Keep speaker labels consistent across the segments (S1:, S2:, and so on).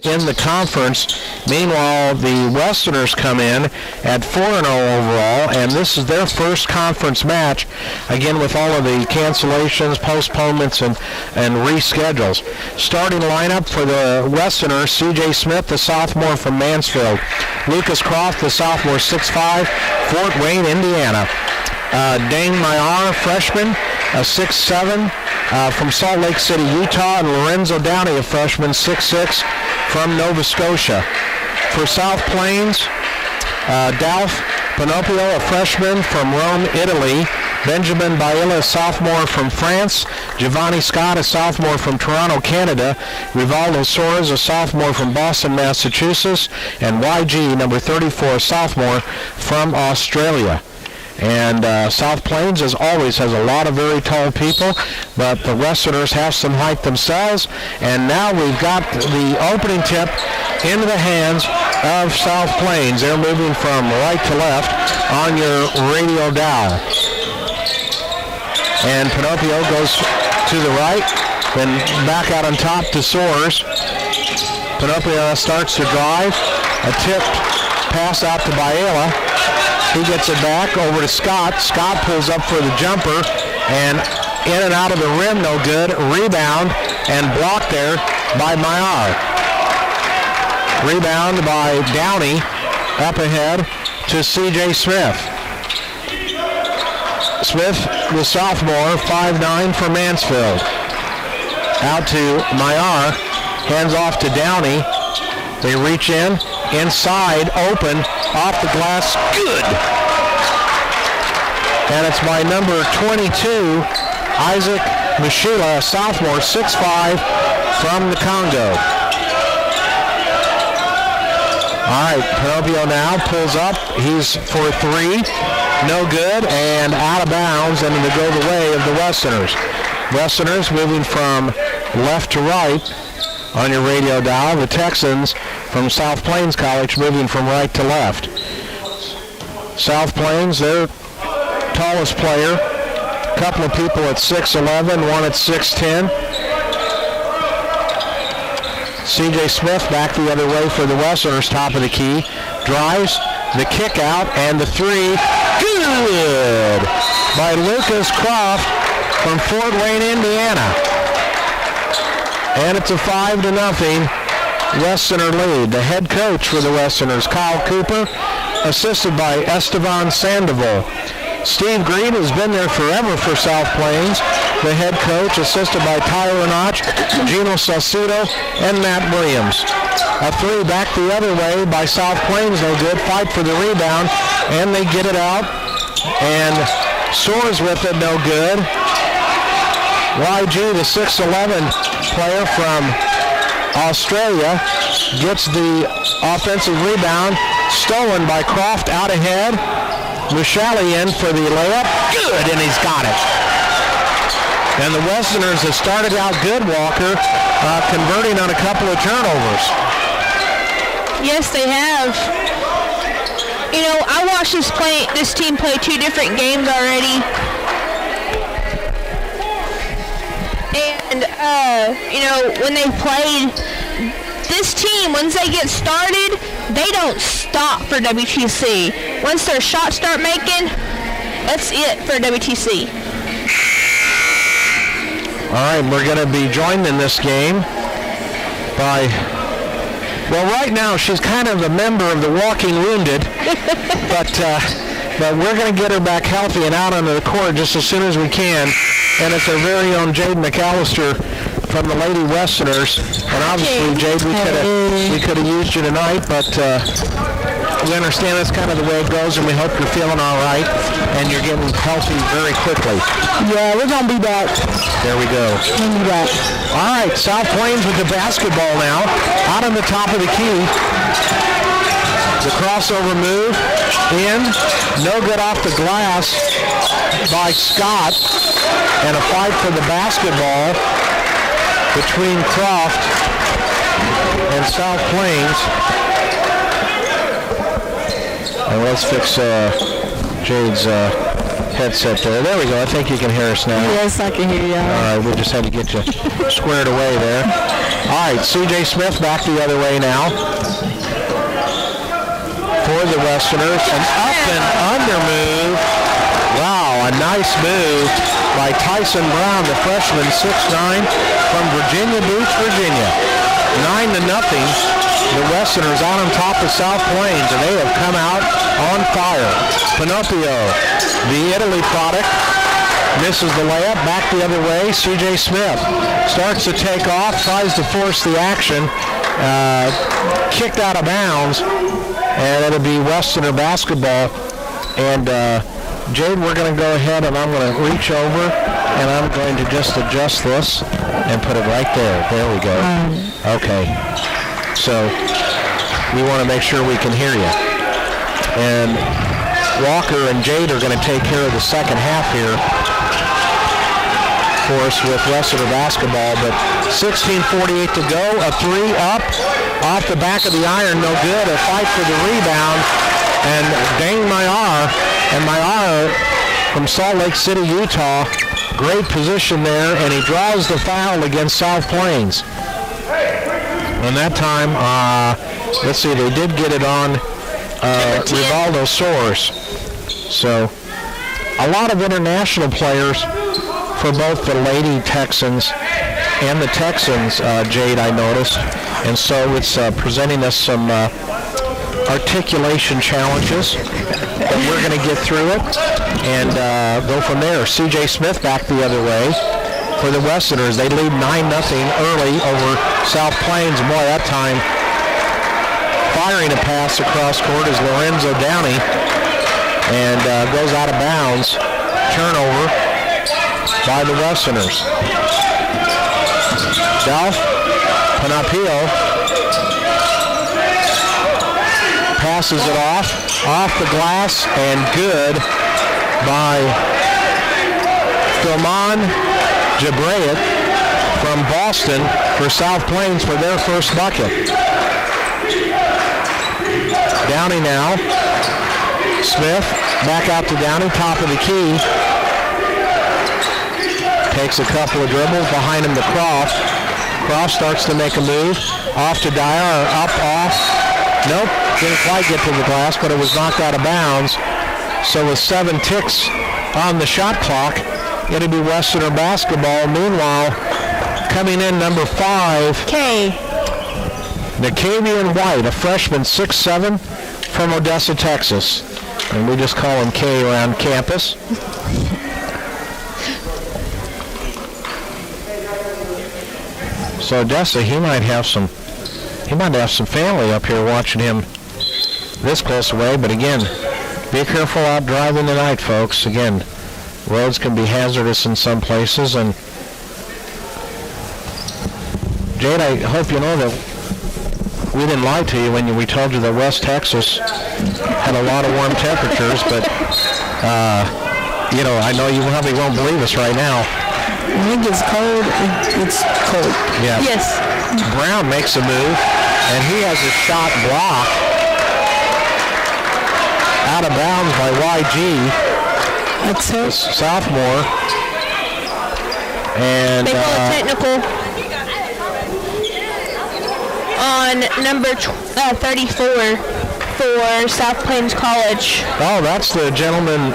S1: in the conference. Meanwhile, the Westerners come in at 4-0 overall, and this is their first conference match, again with all of the cancellations, postponements, and reschedules. Starting lineup for the Westerners: C.J. Smith, the sophomore from Mansfield; Lucas Croft, the sophomore, 6'5", Fort Wayne, Indiana; Dane Mayar, freshman, 6'7", from Salt Lake City, Utah; and Lorenzo Downey, a freshman, 6'6", from Nova Scotia. For South Plains, Dalf Pinocchio, a freshman from Rome, Italy; Benjamin Baila, a sophomore from France; Giovanni Scott, a sophomore from Toronto, Canada; Rivaldo Soares, a sophomore from Boston, Massachusetts; and YG, number 34, a sophomore from Australia. And South Plains, as always, has a lot of very tall people, but the Westerners have some height themselves. And now we've got the opening tip into the hands of South Plains. They're moving from right to left on your radio dial. And Pinocchio goes to the right, then back out on top to Soares. Pinocchio starts to drive. A tipped pass out to Baela. He gets it back over to Scott. Scott pulls up for the jumper, and in and out of the rim, no good. Rebound and blocked there by Mayar. Rebound by Downey, up ahead to C.J. Smith. Smith, the sophomore, 5'9", from Mansfield. Out to Mayar, hands off to Downey. They reach in, inside, open, off the glass, good. And it's by number 22, Isaac Mashila, a sophomore, 6'5", from the Congo. All right, Pinocchio now pulls up. He's for three, no good, and out of bounds, and to go the way of the Westerners. Westerners moving from left to right on your radio dial. The Texans from South Plains College moving from right to left. South Plains, their tallest player, a couple of people at 6'11", one at 6'10". C.J. Smith back the other way for the Westerners, top of the key. Drives, the kick out, and the three, good, by Lucas Croft from Fort Wayne, Indiana. And it's a 5-0 Westerner lead. The head coach for the Westerners, Kyle Cooper, assisted by Esteban Sandoval. Steve Green has been there forever for South Plains. The head coach, assisted by Tyler Notch, Gino Salcido, and Matt Williams. A three back the other way by South Plains, no good. Fight for the rebound, and they get it out. And Soares with it, no good. YG, the 6'11" player from Australia, gets the offensive rebound, stolen by Croft, out ahead. Mushali in for the layup, good, and he's got it. And the Westerners have started out good, Walker, converting on a couple of turnovers.
S2: Yes, they have. You know, I watched this team play two different games already. And, you know, when they played, this team, once they get started, they don't stop for WTC. Once their shots start making, that's it for WTC.
S1: All right, we're going to be joined in this game by, well, right now she's kind of a member of the Walking Wounded, but we're going to get her back healthy and out onto the court just as soon as we can. And it's our very own Jade McAllister from the Lady Westerners. And obviously, Jade, we could have used you tonight, but we understand that's kind of the way it goes, and we hope you're feeling all right and you're getting healthy very quickly.
S3: Yeah, we're going to be back.
S1: There we go.
S3: We'll be back.
S1: All right, South Plains with the basketball now, out on the top of the key. The crossover move in, no good off the glass by Scott, and a fight for the basketball between Croft and South Plains. And let's fix Jade's headset there. There we go. I think you can hear us now.
S3: Yes, I can hear you.
S1: All right, we just had to get you squared away there. All right, C.J. Smith back the other way now for the Westerners. An up and under move. Wow, a nice move by Tyson Brown, the freshman, 6'9", from Virginia Beach, Virginia. 9-0. The Westerners out on top of South Plains, and they have come out on fire. Pinocchio, the Italy product, misses the layup. Back the other way, C.J. Smith starts to take off, tries to force the action, kicked out of bounds, and it'll be Westerner basketball. And Jade, we're going to go ahead, and I'm going to reach over, and I'm going to just adjust this and put it right there. There we go. Okay. So we want to make sure we can hear you. And Walker and Jade are going to take care of the second half here for us with Westerner basketball. But 16:48 to go. A three up off the back of the iron. No good. A fight for the rebound. And Dane Mayar. And Mayar from Salt Lake City, Utah. Great position there. And he draws the foul against South Plains. And that time, let's see, they did get it on Rivaldo Soares. So a lot of international players for both the Lady Texans and the Texans, Jade, I noticed. And so it's presenting us some articulation challenges. But we're going to get through it and go from there. C.J. Smith back the other way. For the Westerners, they lead 9-0 early over South Plains. Boy, that time firing a pass across court is Lorenzo Downey, and goes out of bounds. Turnover by the Westerners. South, Pinocchio passes it off the glass, and good by Philmon Jabrayet from Boston for South Plains for their first bucket. Downey now. Smith back out to Downey, top of the key. Takes a couple of dribbles. Behind him to Croft. Croft starts to make a move. Off to Dyer. Up, off. Nope, didn't quite get to the glass, but it was knocked out of bounds. So with 7 ticks on the shot clock, it'll be Westerner basketball. Meanwhile, coming in number 5. Nicavian White, a freshman, 6'7", from Odessa, Texas. And we just call him K around campus. So Odessa, he might have some family up here watching him this close away. But again, be careful out driving tonight, folks. Again, roads can be hazardous in some places. And Jade, I hope you know that we didn't lie to you when we told you that West Texas had a lot of warm temperatures, but I know you probably won't believe us right now.
S3: When it gets cold, it's cold.
S1: Yeah.
S2: Yes.
S1: Brown makes a move, and he has a shot blocked out of bounds by YG.
S3: That's it.
S1: Sophomore. And
S2: they call a technical on number 34 for South Plains College.
S1: Oh, that's the gentleman.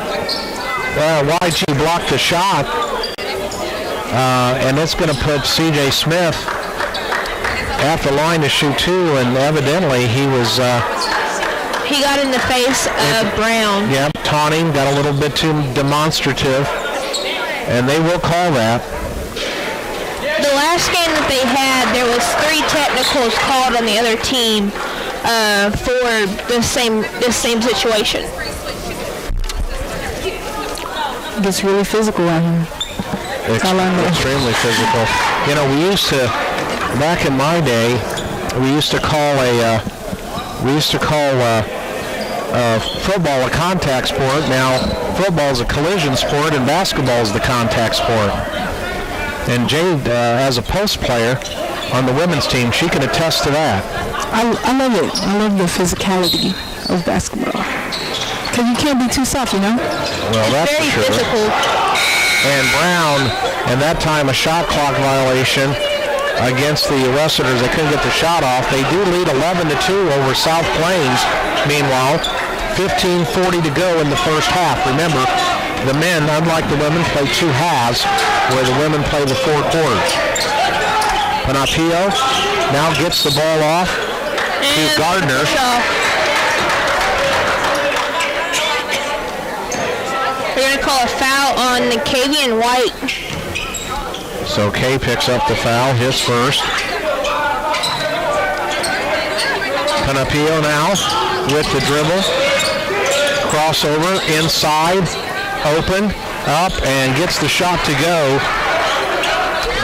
S1: YG blocked the shot. And it's going to put C.J. Smith at the line to shoot 2, and evidently he was...
S2: he got in the face of Brown.
S1: Yeah, taunting, got a little bit too demonstrative, and they will call that.
S2: The last game that they had, there was 3 technicals called on the other team for the same situation.
S3: It gets really physical out here.
S1: Extremely physical. You know, we used to, back in my day, we used to call football a contact sport. Now, football is a collision sport, and basketball is the contact sport. And Jade, as a post player on the women's team, she can attest to that.
S3: I love it. I love the physicality of basketball. Because you can't be too soft, you know?
S1: Well, that's
S2: very
S1: for sure.
S2: physical.
S1: And Brown, and that time a shot clock violation, against the Westerners. They couldn't get the shot off. They do lead 11-2 over South Plains. Meanwhile, 15:40 to go in the first half. Remember, the men, unlike the women, play two halves, where the women play the four quarters. Panapio now gets the ball off to Gardner.
S2: They're going to call a foul on Kavian White.
S1: So Kay picks up the foul, his first. Panapio now with the dribble. Crossover, inside, open, up, and gets the shot to go.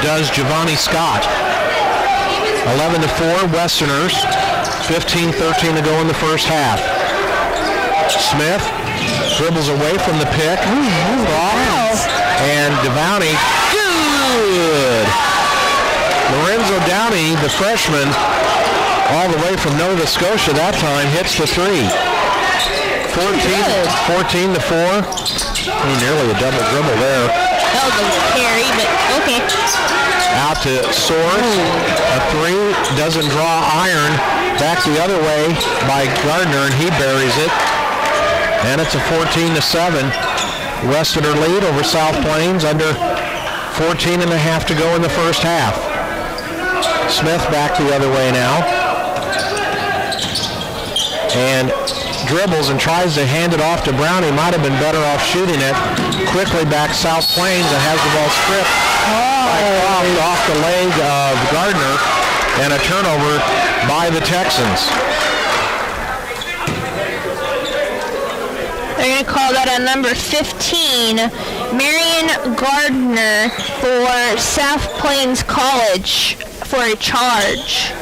S1: Does Giovanni Scott. 11-4, Westerners. 15-13 to go in the first half. Smith dribbles away from the pick.
S2: Wow.
S1: And Devowney, good. Lorenzo Downey, the freshman, all the way from Nova Scotia that time, hits the three. 14-4. Nearly a double dribble there.
S2: That was a carry, but okay.
S1: Out to Soares. A three, doesn't draw iron. Back the other way by Gardner, and he buries it. And it's a 14-7 Westerner lead over South Plains, under 14 and a half to go in the first half. Smith back the other way now. And dribbles and tries to hand it off to Brown. He might have been better off shooting it. Quickly back South Plains and has the ball stripped. Off the leg of Gardner, and a turnover by the Texans.
S2: They're going to call that a number 15, Marion Gardner for South Plains College for a charge.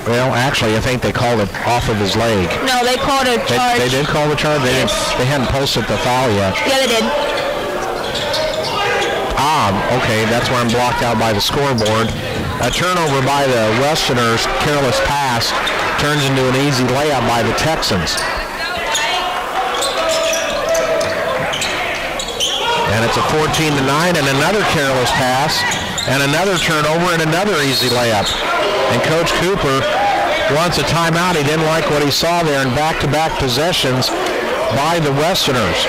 S1: Well, actually, I think they called it off of his leg.
S2: No, they called a charge.
S1: They did call the charge? They hadn't posted the foul yet.
S2: Yeah, they did.
S1: Okay, that's where I'm blocked out by the scoreboard. A turnover by the Westerners, careless pass, turns into an easy layup by the Texans. And it's a 14-9, and another careless pass, and another turnover, and another easy layup. And Coach Cooper wants a timeout. He didn't like what he saw there in back-to-back possessions by the Westerners.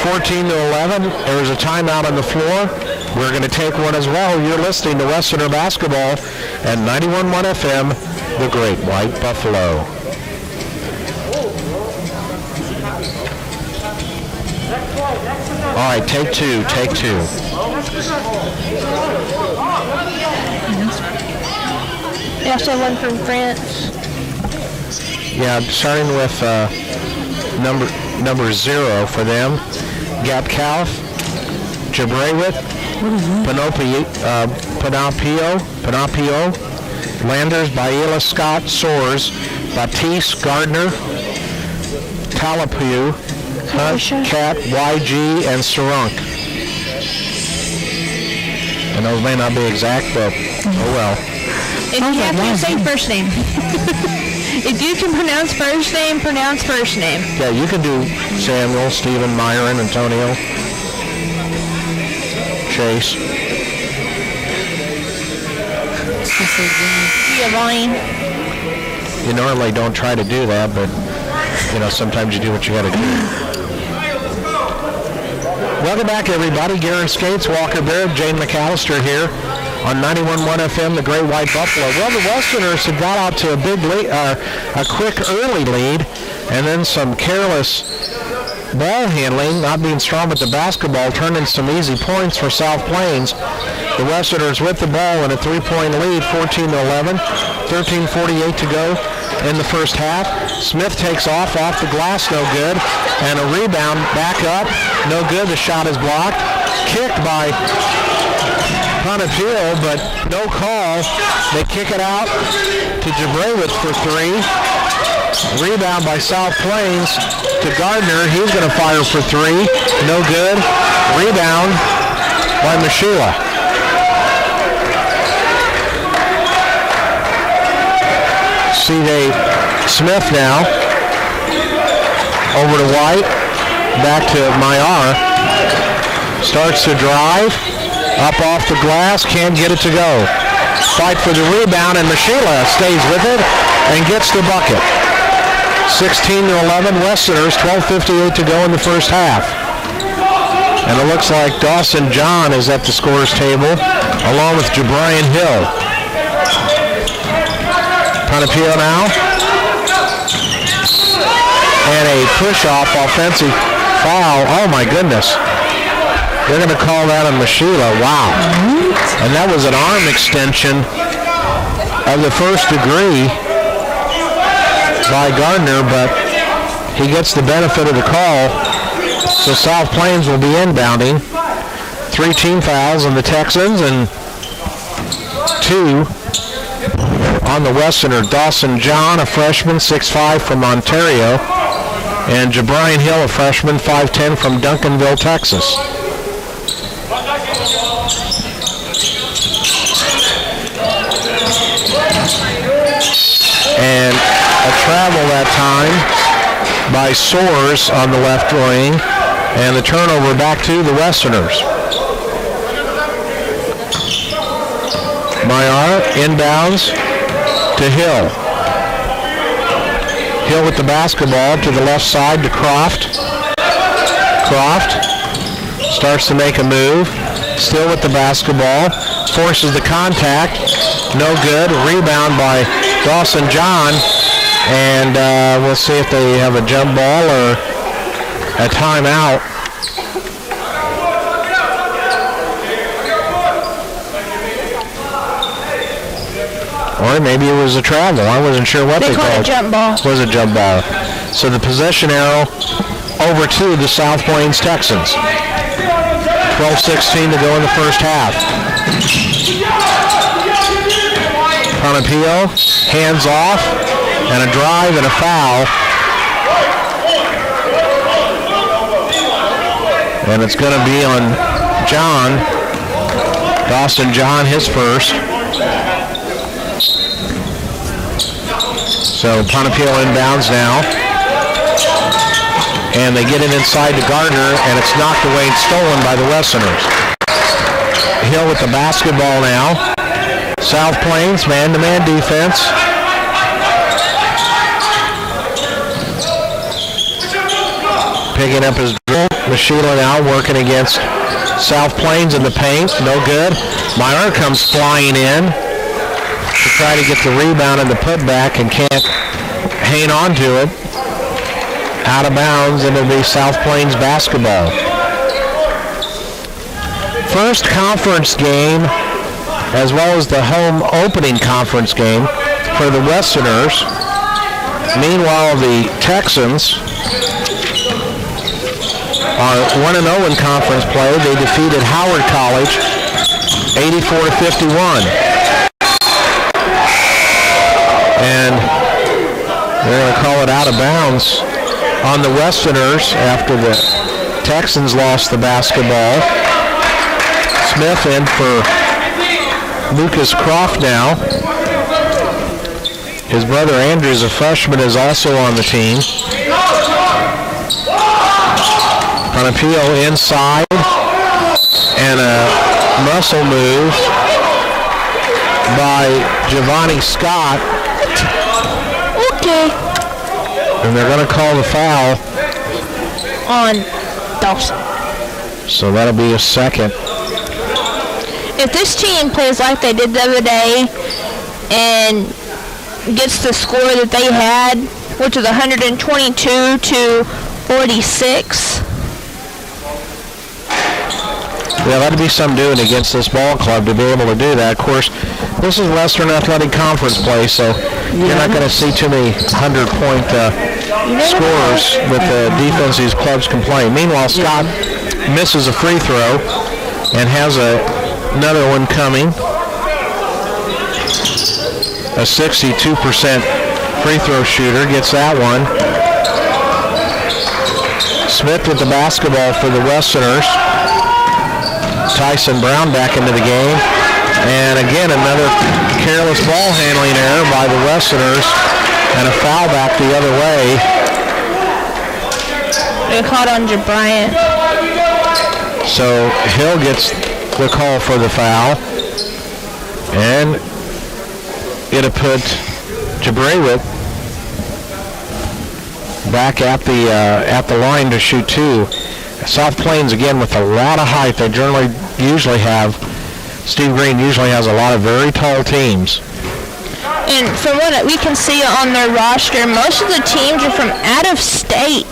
S1: 14-11, there's a timeout on the floor. We're going to take one as well. You're listening to Westerner Basketball at 91.1 FM, the Great White Buffalo. All right, take two.
S2: They also have one from France.
S1: Yeah, starting with number 0 for them. Gapkalf, Jabrewit, Panapio, Landers, Baila, Scott, Soares, Batiste, Gardner, Talapu, Hunt, Cat, YG, and Sarunk. And those may not be exact, but oh well.
S2: If you have to say first name. If you can pronounce first name, pronounce first name.
S1: Yeah, you can do Samuel, Stephen, Myron, Antonio, Chase.
S2: Giovanni.
S1: You normally don't try to do that, but, sometimes you do what you got to do. Welcome back, everybody. Garen Skates, Walker Baird, Jane McAllister here on 91.1 FM, the Great White Buffalo. Well, the Westerners had got out to a big lead, a quick early lead, and then some careless ball handling, not being strong with the basketball, turned in some easy points for South Plains. The Westerners with the ball in a 3-point lead, 14-11, 13:48 to go in the first half. Smith takes off the glass, no good, and a rebound back up, no good. The shot is blocked, kicked by Panapio, but no call. They kick it out to Jabrewitz for 3. Rebound by South Plains to Gardner. He's going to fire for 3. No good. Rebound by Mashula. C.J. Smith now. Over to White. Back to Mayar. Starts to drive. Up off the glass. Can't get it to go. Fight for the rebound, and Mashila stays with it and gets the bucket. 16-11 Westerners. 12:58 to go in the first half. And it looks like Dawson John is at the scorer's table, along with Jabrian Hill. Panapio now. And a push-off offensive foul. Oh, my goodness. They're going to call that on Mashila. Wow. And that was an arm extension of the first degree by Gardner, but he gets the benefit of the call. So South Plains will be inbounding. 3 team fouls on the Texans and 2 on the Westerner. Dawson John, a freshman, 6'5", from Ontario, and Jabrian Hill, a freshman, 5'10", from Duncanville, Texas. And a travel that time by Soares on the left wing, and the turnover back to the Westerners. Maillard inbounds to Hill. Hill with the basketball to the left side to Croft. Croft starts to make a move. Still with the basketball. Forces the contact. No good. Rebound by Dawson John. And we'll see if they have a jump ball or a timeout. Or maybe it was a travel. I wasn't sure what they called.
S2: They called a jump ball.
S1: It was a jump ball. So the possession arrow over to the South Plains Texans. 12:16 to go in the first half. Panapio, hands off, and a drive and a foul. And it's going to be on John. Dawson John, his first. So Panapio inbounds now. And they get it inside to Gardner, and it's knocked away and stolen by the Westerners. Hill with the basketball now. South Plains, man-to-man defense. Picking up his dribble. Mashila now working against South Plains in the paint. No good. Meyer comes flying in to try to get the rebound and the putback and can't hang on to it. Out of bounds, and it'll be South Plains basketball. First conference game, as well as the home opening conference game for the Westerners. Meanwhile, the Texans are 1-0 in conference play. They defeated Howard College 84-51. And they're going to call it out of bounds on the Westerners after the Texans lost the basketball. Smith in for Lucas Croft now. His brother Andrew's a freshman, is also on the team. Panapio inside, and a muscle move by Giovanni Scott.
S2: Okay.
S1: And they're going to call the foul
S2: On Dawson.
S1: So that'll be a second.
S2: If this team plays like they did the other day and gets the score that they had, which was 122-46.
S1: Yeah, that'd be some doing against this ball club to be able to do that. Of course, this is Western Athletic Conference play, so you're not going to see too many 100-point scores with the defense these clubs can play. Meanwhile, Scott misses a free throw and has another one coming. A 62% free throw shooter gets that one. Smith with the basketball for the Westerners. Tyson Brown back into the game. And again, another careless ball handling error by the Westerners. And a foul back the other way.
S2: They caught on Jabrian.
S1: So Hill gets the call for the foul. And it'll put Jabraywick back at the line to shoot two. South Plains, again, with a lot of height. They usually have, Steve Green usually has a lot of very tall teams.
S2: And from what we can see on their roster, most of the teams are from out of state.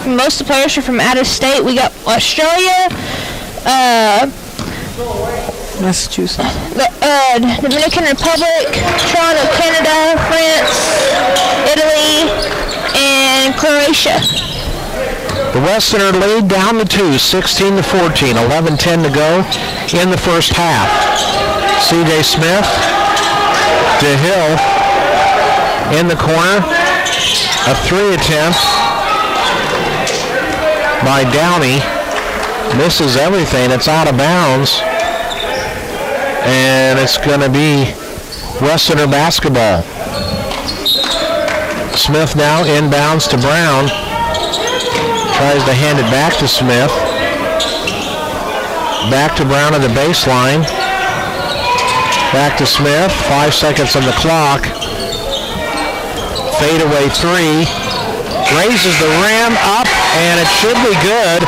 S2: Most of the players are from out of state. We got Australia,
S3: Massachusetts,
S2: Dominican Republic, Toronto, Canada, France, Italy, and Croatia.
S1: The Westerner lead down to 2, 16-14, 11-10 to go in the first half. C.J. Smith to Hill in the corner. A three attempt by Downey. Misses everything. It's out of bounds. And it's going to be Westerner basketball. Smith now inbounds to Brown. Tries to hand it back to Smith. Back to Brown at the baseline. Back to Smith. 5 seconds on the clock. Fadeaway three. Raises the rim up, and it should be good.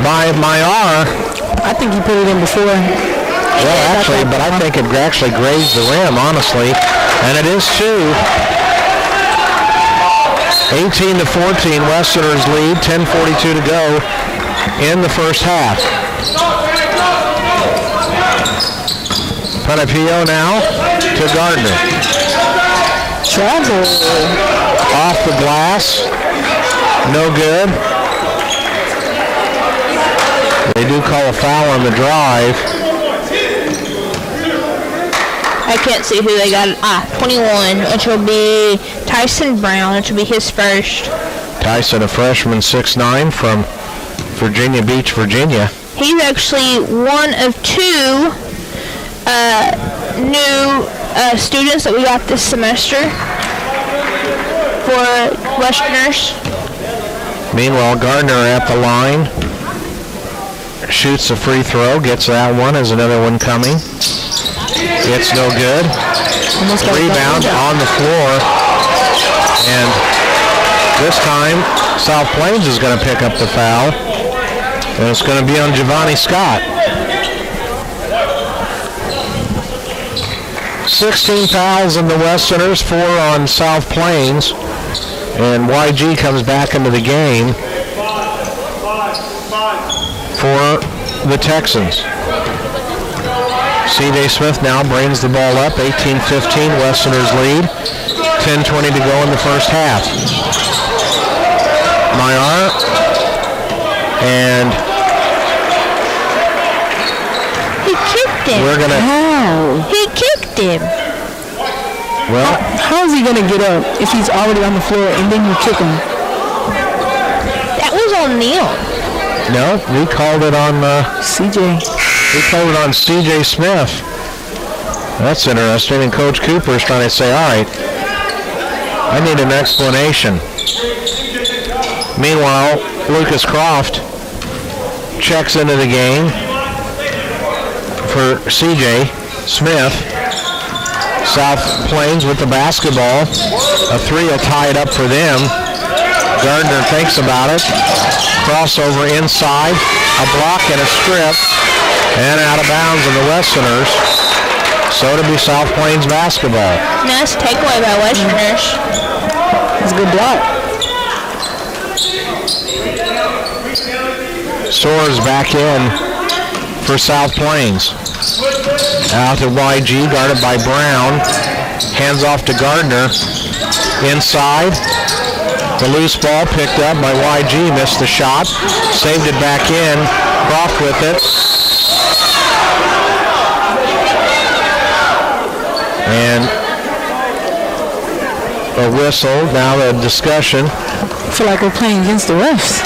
S1: By Mayar.
S3: I think he put it in before.
S1: Well, actually, but I think it actually grazed the rim, honestly. And it is two. 18-14, Westerners lead, 10:42 to go in the first half. Panapio now to Gardner.
S3: Travel.
S1: Off the glass. No good. They do call a foul on the drive.
S2: I can't see who they got. 21, which will be Tyson Brown, which will be his first.
S1: Tyson, a freshman, 6'9", from Virginia Beach, Virginia.
S2: He's actually one of two new students that we got this semester for Westerners.
S1: Meanwhile, Gardner at the line. Shoots a free throw, gets that one. There's another one coming. It's no good. Rebound on the floor. And this time, South Plains is going to pick up the foul. And it's going to be on Giovanni Scott. 16 fouls on the Westerners, 4 on South Plains. And YG comes back into the game for the Texans. C.J. Smith now brings the ball up, 18-15, Westerners lead, 10:20 to go in the first half. Mayar, and
S2: he kicked him.
S1: We're gonna.
S3: How?
S2: He kicked him.
S1: Well,
S3: how is he gonna get up if he's already on the floor and then you kick him?
S2: That was on Neil.
S1: No, we called it on
S3: CJ.
S1: We called it on C.J. Smith. That's interesting. And Coach Cooper is trying to say, all right, I need an explanation. Meanwhile, Lucas Croft checks into the game for C.J. Smith. South Plains with the basketball. A three will tie it up for them. Gardner thinks about it. Crossover inside. A block and a strip. And out of bounds on the Westerners. So to be South Plains basketball.
S2: Nice takeaway by Westerners.
S3: It's a good block.
S1: Soares back in for South Plains. Out to YG, guarded by Brown. Hands off to Gardner. Inside. The loose ball picked up by YG. Missed the shot. Saved it back in. Croft with it. And a whistle. Now a discussion.
S3: I feel like we're playing against the refs.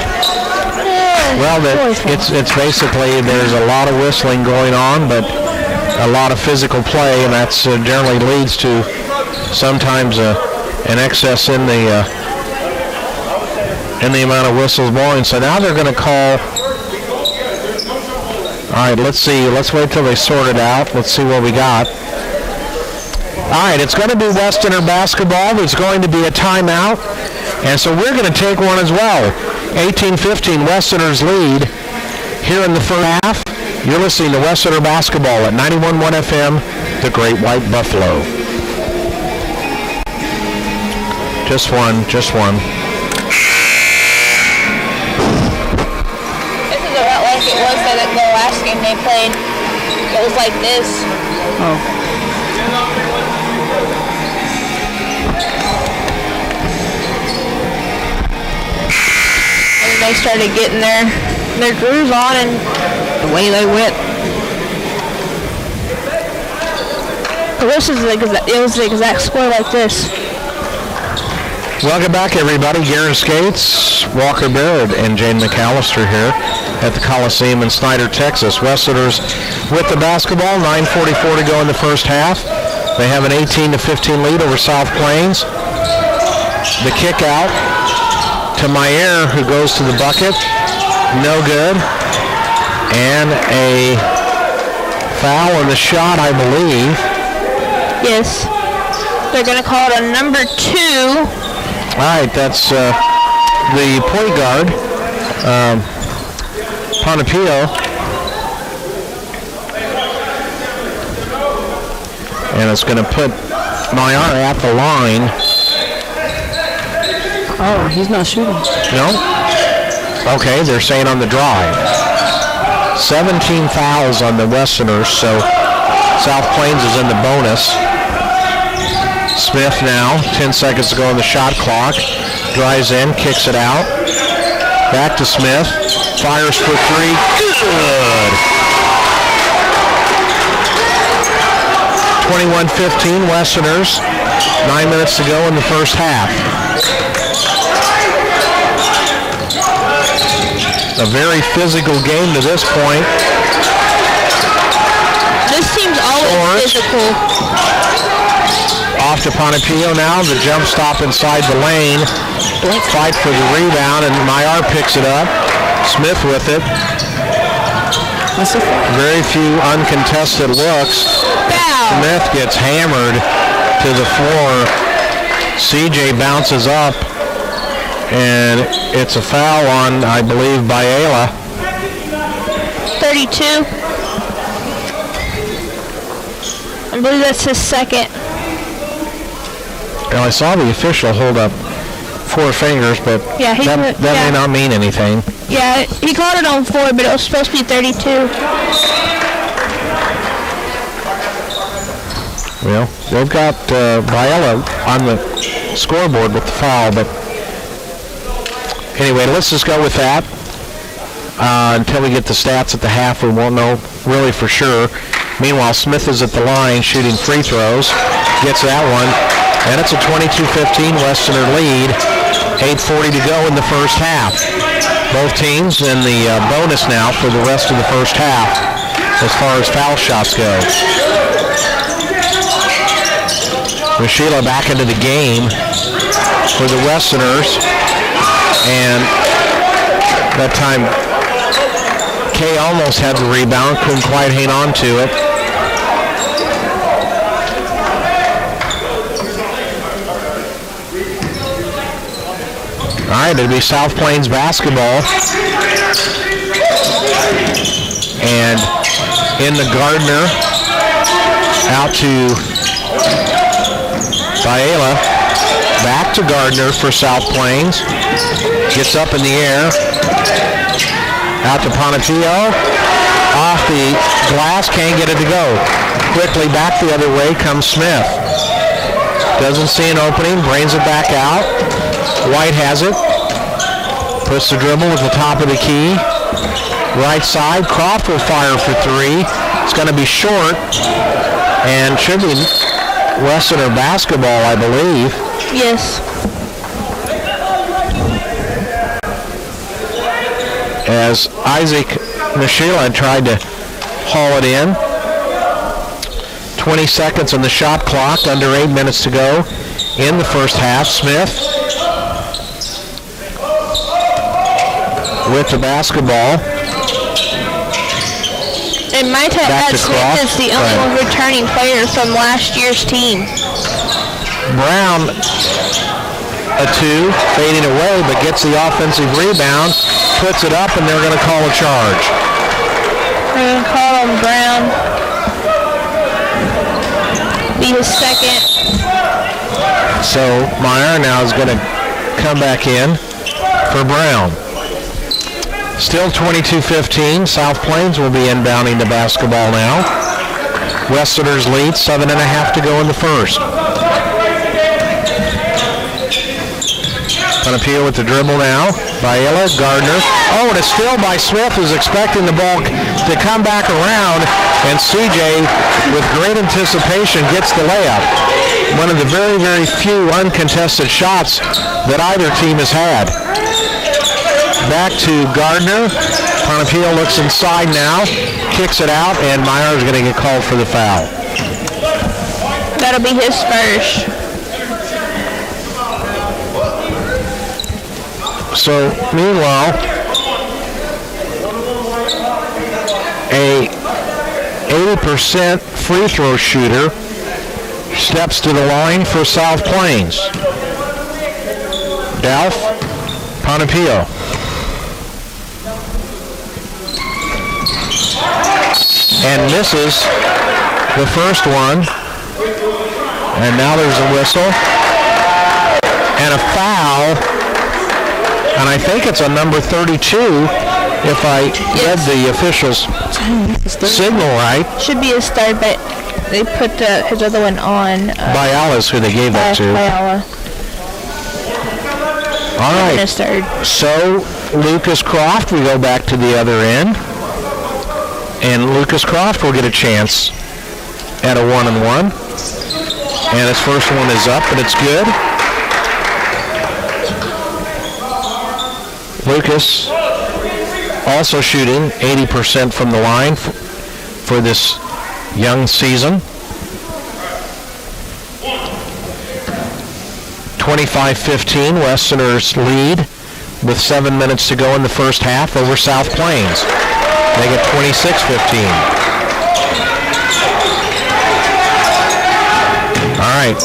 S1: Well, it's basically there's a lot of whistling going on, but a lot of physical play, and that's generally leads to sometimes an excess in the in the amount of whistles blowing. So now they're going to call. All right, let's see. Let's wait till they sort it out. Let's see what we got. All right, it's going to be Westerner basketball. There's going to be a timeout. And so we're going to take one as well. 18-15, Westerner's lead here in the first half. You're listening to Westerner basketball at 91.1 FM, the Great White Buffalo. Just one.
S2: This is about like it was the last game they played. It was like this.
S3: Oh.
S2: And they started getting their groove on, and away they went. This is it was the exact score like this.
S1: Welcome back, everybody. Garen Skates, Walker Barrett, and Jane McAllister here at the Coliseum in Snyder, Texas. Westerners with the basketball, 9:44 to go in the first half. They have an 18-15 lead over South Plains. The kick out to Meyer, who goes to the bucket. No good. And a foul on the shot, I believe.
S2: Yes. They're going to call it a number 2.
S1: All right, that's the point guard, Panapio. And it's going to put Meyer at the line.
S3: Oh, he's not shooting.
S1: No? Okay, they're saying on the drive. 17 fouls on the Westerners, so South Plains is in the bonus. Smith now, 10 seconds to go on the shot clock. Drives in, kicks it out. Back to Smith. Fires for 3. Good! 21-15 Westerners. 9 minutes to go in the first half. A very physical game to this point.
S2: This team's always physical.
S1: Off to Panapio now. The jump stop inside the lane. Fight for the rebound, and Meyer picks it up. Smith with it. Very few uncontested looks.
S2: Foul.
S1: Smith gets hammered to the floor. CJ bounces up, and it's a foul on, I believe, Biela.
S2: 32. I believe that's his second.
S1: Well, I saw the official hold up 4 fingers, but
S2: Yeah,
S1: that may not mean anything.
S2: Yeah, he called it on 4, but it was supposed to be 32.
S1: Well, they've got Biela on the scoreboard with the foul, but anyway, let's just go with that. Until we get the stats at the half, we won't know really for sure. Meanwhile, Smith is at the line shooting free throws. Gets that one. And it's a 22-15 Westerner lead. 8:40 to go in the first half. Both teams in the bonus now for the rest of the first half as far as foul shots go. Mishila back into the game for the Westerners. And that time, Kay almost had the rebound, couldn't quite hang on to it. All right, it'll be South Plains basketball. And in the Gardner, out to Biela. Back to Gardner for South Plains. Gets up in the air. Out to Panapio. Off the glass, can't get it to go. Quickly back the other way comes Smith. Doesn't see an opening, brains it back out. White has it. Puts the dribble at the top of the key. Right side, Croft will fire for 3. It's going to be short. And should be Westerner basketball, I believe.
S2: Yes.
S1: As Isaac Mishila tried to haul it in. 20 seconds on the shot clock, under 8 minutes to go in the first half. Smith with the basketball.
S2: And might add Smith is the only one returning player from last year's team.
S1: Brown, a 2, fading away, but gets the offensive rebound, puts it up, and they're going to call a charge.
S2: They're going to call on Brown. Be his second.
S1: So Meyer now is going to come back in for Brown. Still 22-15. South Plains will be inbounding the basketball now. Westerners lead, 7.5 to go in the first. Panapia with the dribble now. Biela, Gardner. Oh, and a steal by Smith, who's expecting the ball to come back around. And CJ, with great anticipation, gets the layup. One of the very, very few uncontested shots that either team has had. Back to Gardner. Panapia looks inside now, kicks it out, and Meyer is going to get called for the foul.
S2: That'll be his first.
S1: So, meanwhile, a 80% free throw shooter steps to the line for South Plains. Dalf, Panapio. And misses the first one. And now there's a whistle. And a foul. And I think it's a number 32, if I read the official's signal right.
S2: Should be his third, but they put his other one on.
S1: Biala's who they gave that to.
S2: Biala.
S1: All right.
S2: His third.
S1: So Lucas Croft, we go back to the other end. And Lucas Croft will get a chance at a 1-and-1. And his first one is up, but it's good. Lucas also shooting 80% from the line for this young season. 25-15, Westerners lead with 7 minutes to go in the first half over South Plains. They get 26-15. All right.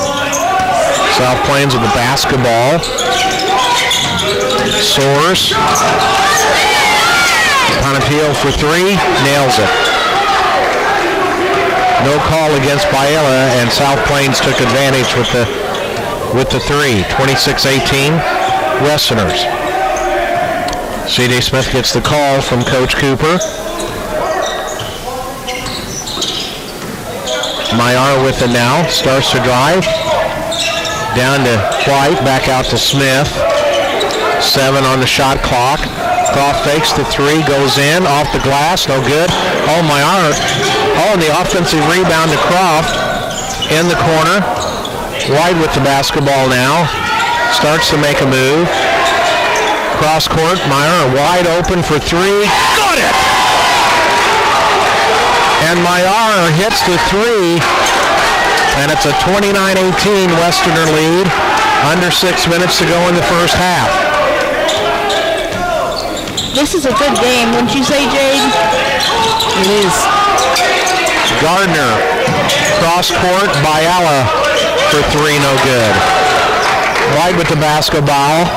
S1: South Plains with the basketball. Soars. Panapio for 3. Nails it. No call against Biela, and South Plains took advantage with the 3. 26-18. Westerners. C.J. Smith gets the call from Coach Cooper. Mayar with it now. Starts to drive. Down to White. Back out to Smith. 7 on the shot clock. Croft fakes the 3. Goes in. Off the glass. No good. Oh, Mayar. Oh, and the offensive rebound to Croft. In the corner. White with the basketball now. Starts to make a move. Cross court. Mayar wide open for 3. Got it! And Mayar hits the 3, and it's a 29-18 Westerner lead. Under 6 minutes to go in the first half.
S2: This is a good game, wouldn't you say, Jade?
S3: It is.
S1: Gardner, cross court, Biala for 3, no good. Wide with the basketball.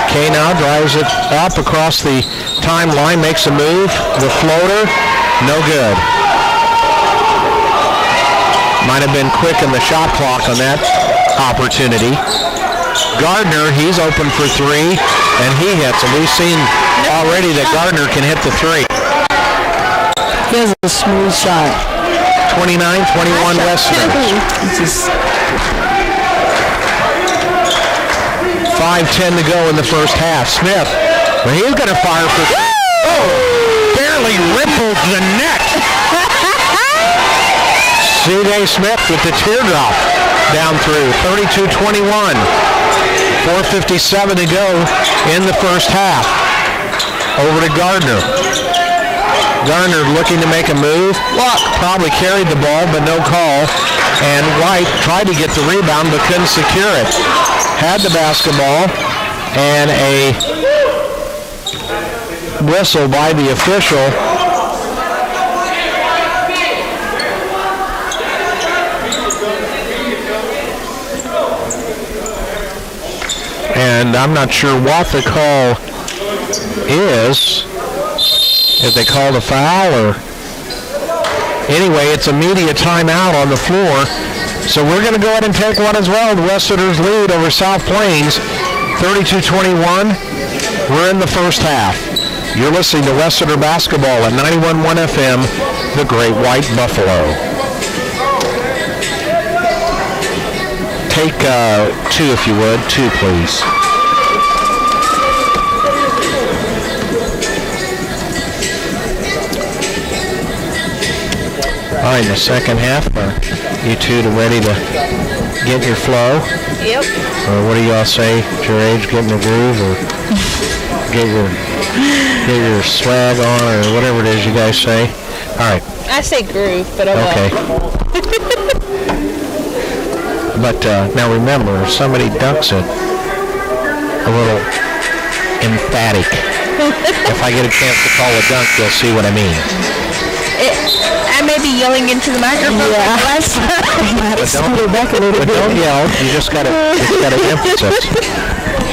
S1: Kay now drives it up across the timeline, makes a move. The floater, no good. Might have been quick in the shot clock on that opportunity. Gardner, he's open for 3, and he hits. And we've seen already that Gardner can hit the 3.
S3: He has a smooth shot.
S1: 29-21 Western. 5:10 to go in the first half. Smith, well, he's going to fire for... Oh, barely rippled the net. C.J. Smith with the teardrop down through. 32-21. 4:57 to go in the first half. Over to Gardner. Gardner looking to make a move. Luck probably carried the ball, but no call. And White tried to get the rebound, but couldn't secure it. Had the basketball, and a whistle by the official. And I'm not sure what the call is, if they called a foul or... Anyway, it's a media timeout on the floor. So we're going to go ahead and take one as well. The Westerners lead over South Plains, 32-21. We're in the first half. You're listening to Westerner Basketball at 91.1 FM, the Great White Buffalo. Take two, if you would. Two, please. All right, in the second half, you two are ready to get your flow?
S2: Yep.
S1: Or what do y'all say at your age, get in the groove, or get your swag on, or whatever it is you guys say? All right.
S2: I say groove, but I
S1: okay. But now remember, if somebody dunks it, a little emphatic. If I get a chance to call a dunk, you'll see what I mean.
S2: I may be yelling into the microphone.
S3: Yeah.
S1: But don't yell. You just gotta emphasis.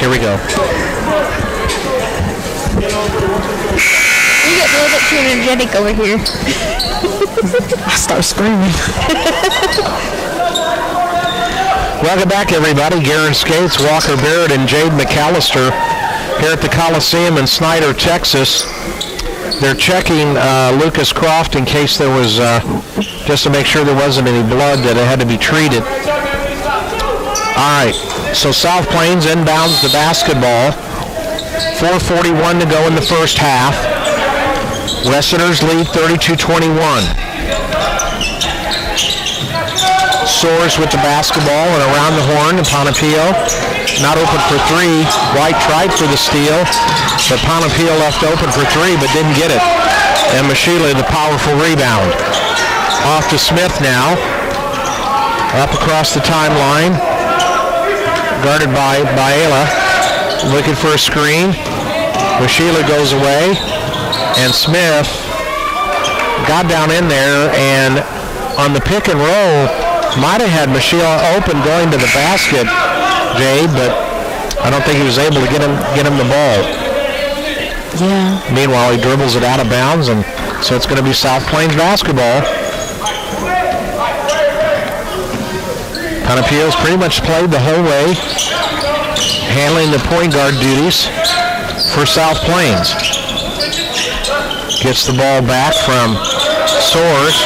S1: Here we go.
S2: You get a little bit too energetic over here.
S3: I start screaming.
S1: Welcome back, everybody. Garen Skates, Walker Barrett, and Jade McAllister here at the Coliseum in Snyder, Texas. They're checking Lucas Croft in case there was, just to make sure there wasn't any blood that it had to be treated. All right, so South Plains inbounds the basketball. 4:41 to go in the first half. Westerners lead 32-21. Soares with the basketball and around the horn. Panapio not open for three. White tried for the steal, but Panapio left open for three but didn't get it. And Mashila, the powerful rebound. Off to Smith now. Up across the timeline. Guarded by Baela. Looking for a screen. Mashila goes away. And Smith got down in there and on the pick and roll might have had Mashila open going to the basket, Jade, but I don't think he was able to get him the ball.
S3: Yeah.
S1: Meanwhile, he dribbles it out of bounds, and so it's going to be South Plains basketball. Panapio's pretty much played the whole way, handling the point guard duties for South Plains. Gets the ball back from Soares.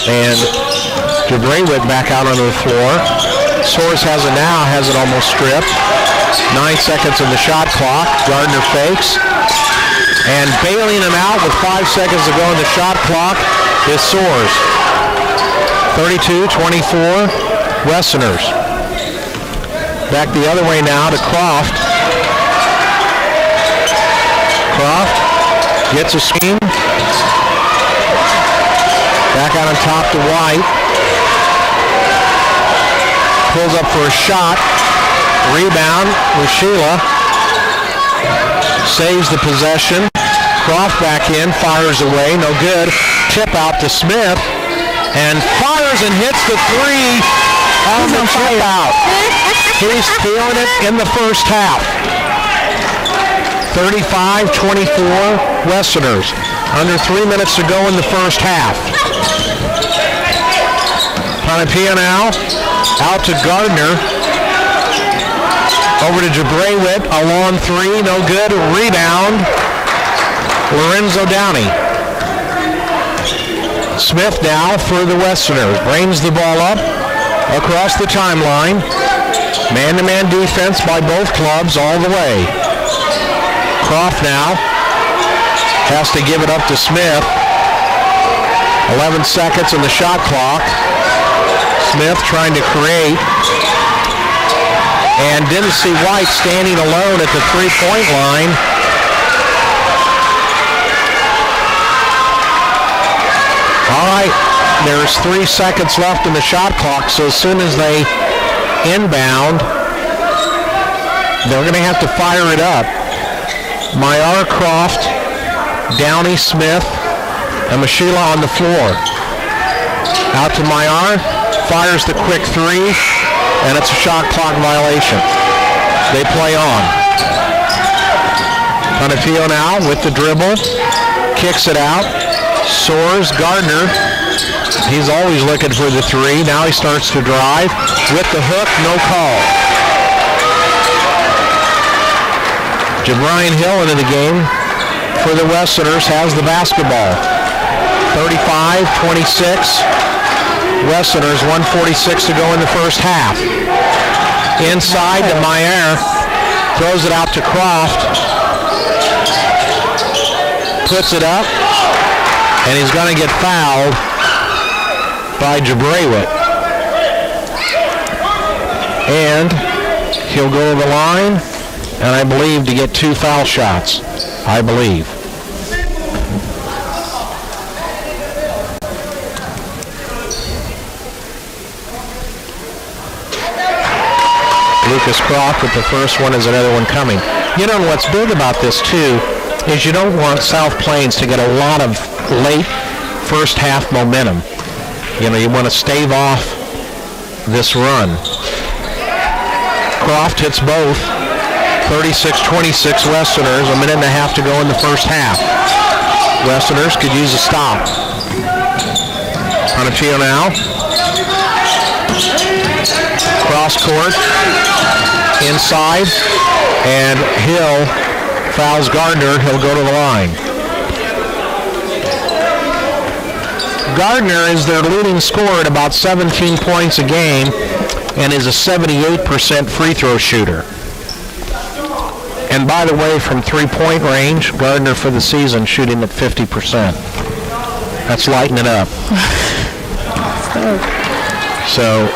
S1: And DeBraywick back out onto the floor. Soares has it now, has it almost stripped. 9 seconds on the shot clock. Gardner fakes. And bailing him out with 5 seconds to go on the shot clock is Soares. 32-24, Westerners. Back the other way now to Croft. Croft gets a screen. Back out on top to White. Pulls up for a shot. Rebound with Sheila. Saves the possession. Croft back in. Fires away. No good. Tip out to Smith. And fires and hits the three on the tip out. He's feeling it in the first half. 35-24 Westerners. Under 3 minutes to go in the first half. Panapia now, out to Gardner. Over to Jabraywitt, a long three, no good. Rebound, Lorenzo Downey. Smith now for the Westerners. Brings the ball up across the timeline. Man-to-man defense by both clubs all the way. Croft now has to give it up to Smith. 11 seconds on the shot clock. Smith trying to create. And didn't see White standing alone at the three-point line. All right, there's 3 seconds left in the shot clock, so as soon as they inbound, they're going to have to fire it up. Myar, Croft, Downey, Smith, and Mashila on the floor. Out to Myar, fires the quick three, and it's a shot clock violation. They play on. Panafio now with the dribble, kicks it out, soars, Gardner. He's always looking for the three. Now he starts to drive with the hook, no call. Jabrian Hill into the game for the Westerners has the basketball. 35-26. Westerners, 1:46 to go in the first half. Inside to Meyer, throws it out to Croft, puts it up, and he's going to get fouled by Jabrawick. And he'll go to the line, and I believe to get 2 foul shots, I believe. Lucas Croft with the first one, is another one coming. You know what's big about this too is you don't want South Plains to get a lot of late first half momentum. You know, you want to stave off this run. Croft hits both. 36-26 Westerners, a minute and a half to go in the first half. Westerners could use a stop. Panafio now. Cross court. Inside. And Hill fouls Gardner. He'll go to the line. Gardner is their leading scorer at about 17 points a game and is a 78% free throw shooter. And by the way, from three-point range, Gardner for the season shooting at 50%. That's lighting it up. So,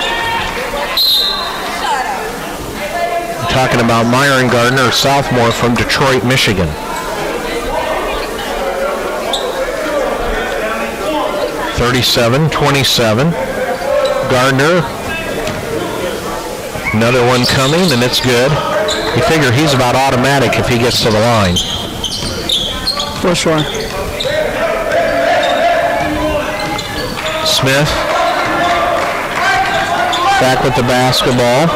S1: talking about Myron Gardner, a sophomore from Detroit, Michigan. (37-27). Gardner, another one coming, and it's good. You figure he's about automatic if he gets to the line.
S3: For sure.
S1: Smith back with the basketball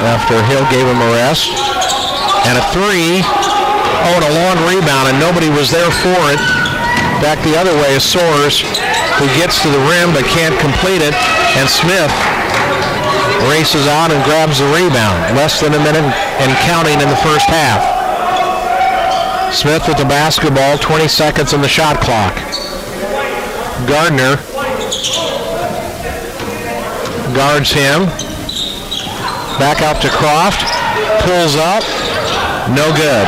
S1: after Hill gave him a rest. And a three. Oh, and a long rebound, and nobody was there for it. Back the other way is Soares, who gets to the rim but can't complete it. And Smith races out and grabs the rebound. Less than a minute and counting in the first half. Smith with the basketball, 20 seconds on the shot clock. Gardner guards him. Back out to Croft. Pulls up. No good.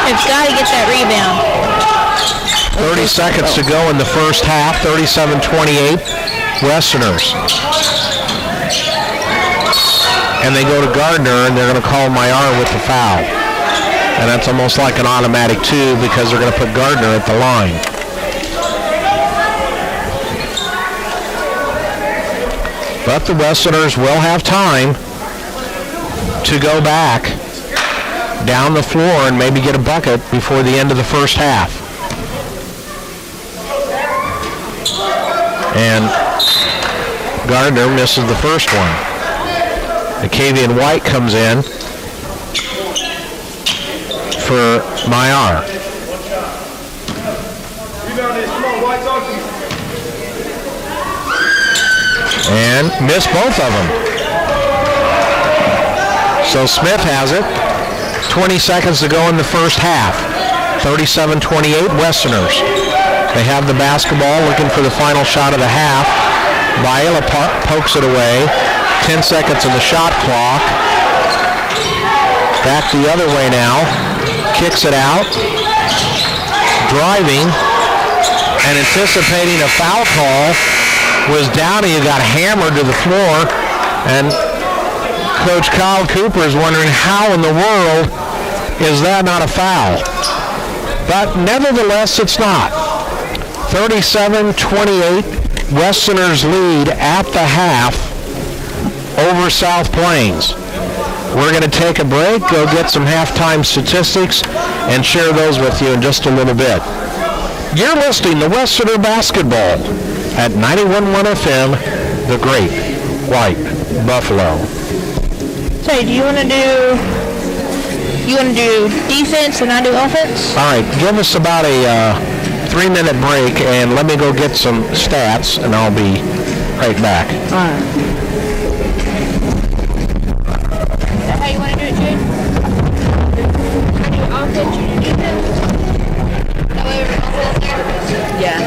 S2: It's got to get that rebound.
S1: 30 seconds to go in the first half. 37-28. Westerners. And they go to Gardner, and they're going to call Myar with the foul. And that's almost like an automatic too, because they're going to put Gardner at the line. But the Westerners will have time to go back down the floor and maybe get a bucket before the end of the first half. And Gardner misses the first one. Acavian White comes in for Myar. And missed both of them. So Smith has it. 20 seconds to go in the first half. 37-28 Westerners. They have the basketball, looking for the final shot of the half. Baela pokes it away. 10 seconds on the shot clock. Back the other way now. Kicks it out. Driving and anticipating a foul call was Downey, who got hammered to the floor. And Coach Kyle Cooper is wondering how in the world is that not a foul? But nevertheless, it's not. 37-28, Westerners lead at the half over South Plains. We're going to take a break, go get some halftime statistics, and share those with you in just a little bit. You're listening to Westerner Basketball at 91.1 FM, the Great White Buffalo.
S2: So, do you want to do defense and I do offense?
S1: All right, give us about a 3-minute break, and let me go get some stats, and I'll be right back.
S3: All right.
S2: Is that how you want to do it, Jade? I do offense, you do defense? That way we're both there? Yeah.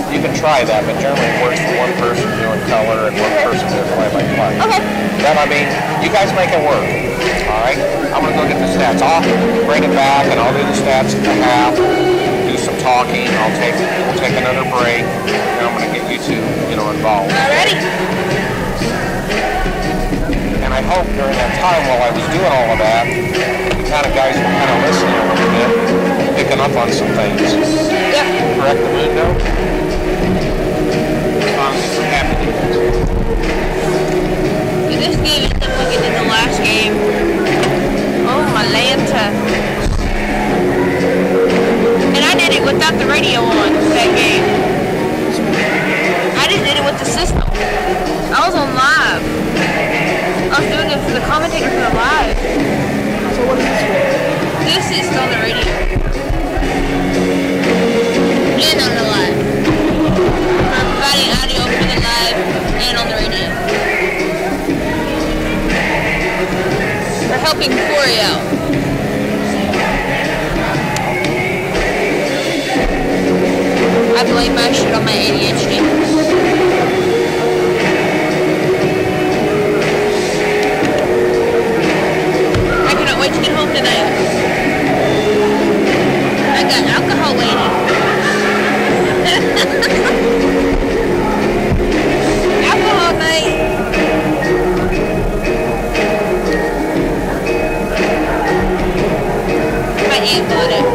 S1: You can try that, but generally it works for one person doing color and one person doing play-by-play.
S2: Okay.
S1: Then, you guys make it work. All right? I'm going to go get the stats. I'll bring it back, and I'll do the stats at the half, do some talking. We'll take another break, and I'm going to get you two, involved.
S2: Alrighty.
S1: And I hope during that time while I was doing all of that, the guys were kind of listening a little bit, picking up on some things.
S2: Yep.
S1: Correct the window?
S2: This game is like it did the last game. Oh, my Lanta. And I did it without the radio on that game. I just did it with the system. I was on live. I was doing it for the commentator for the live.
S3: So what is this for?
S2: This is on the radio. And on the live. We're providing audio for the live and on the radio. We're helping Corey out. I blame my shit on my ADHD. I cannot wait to get home tonight. I got alcohol waiting. Alcohol night. My aunt bought it.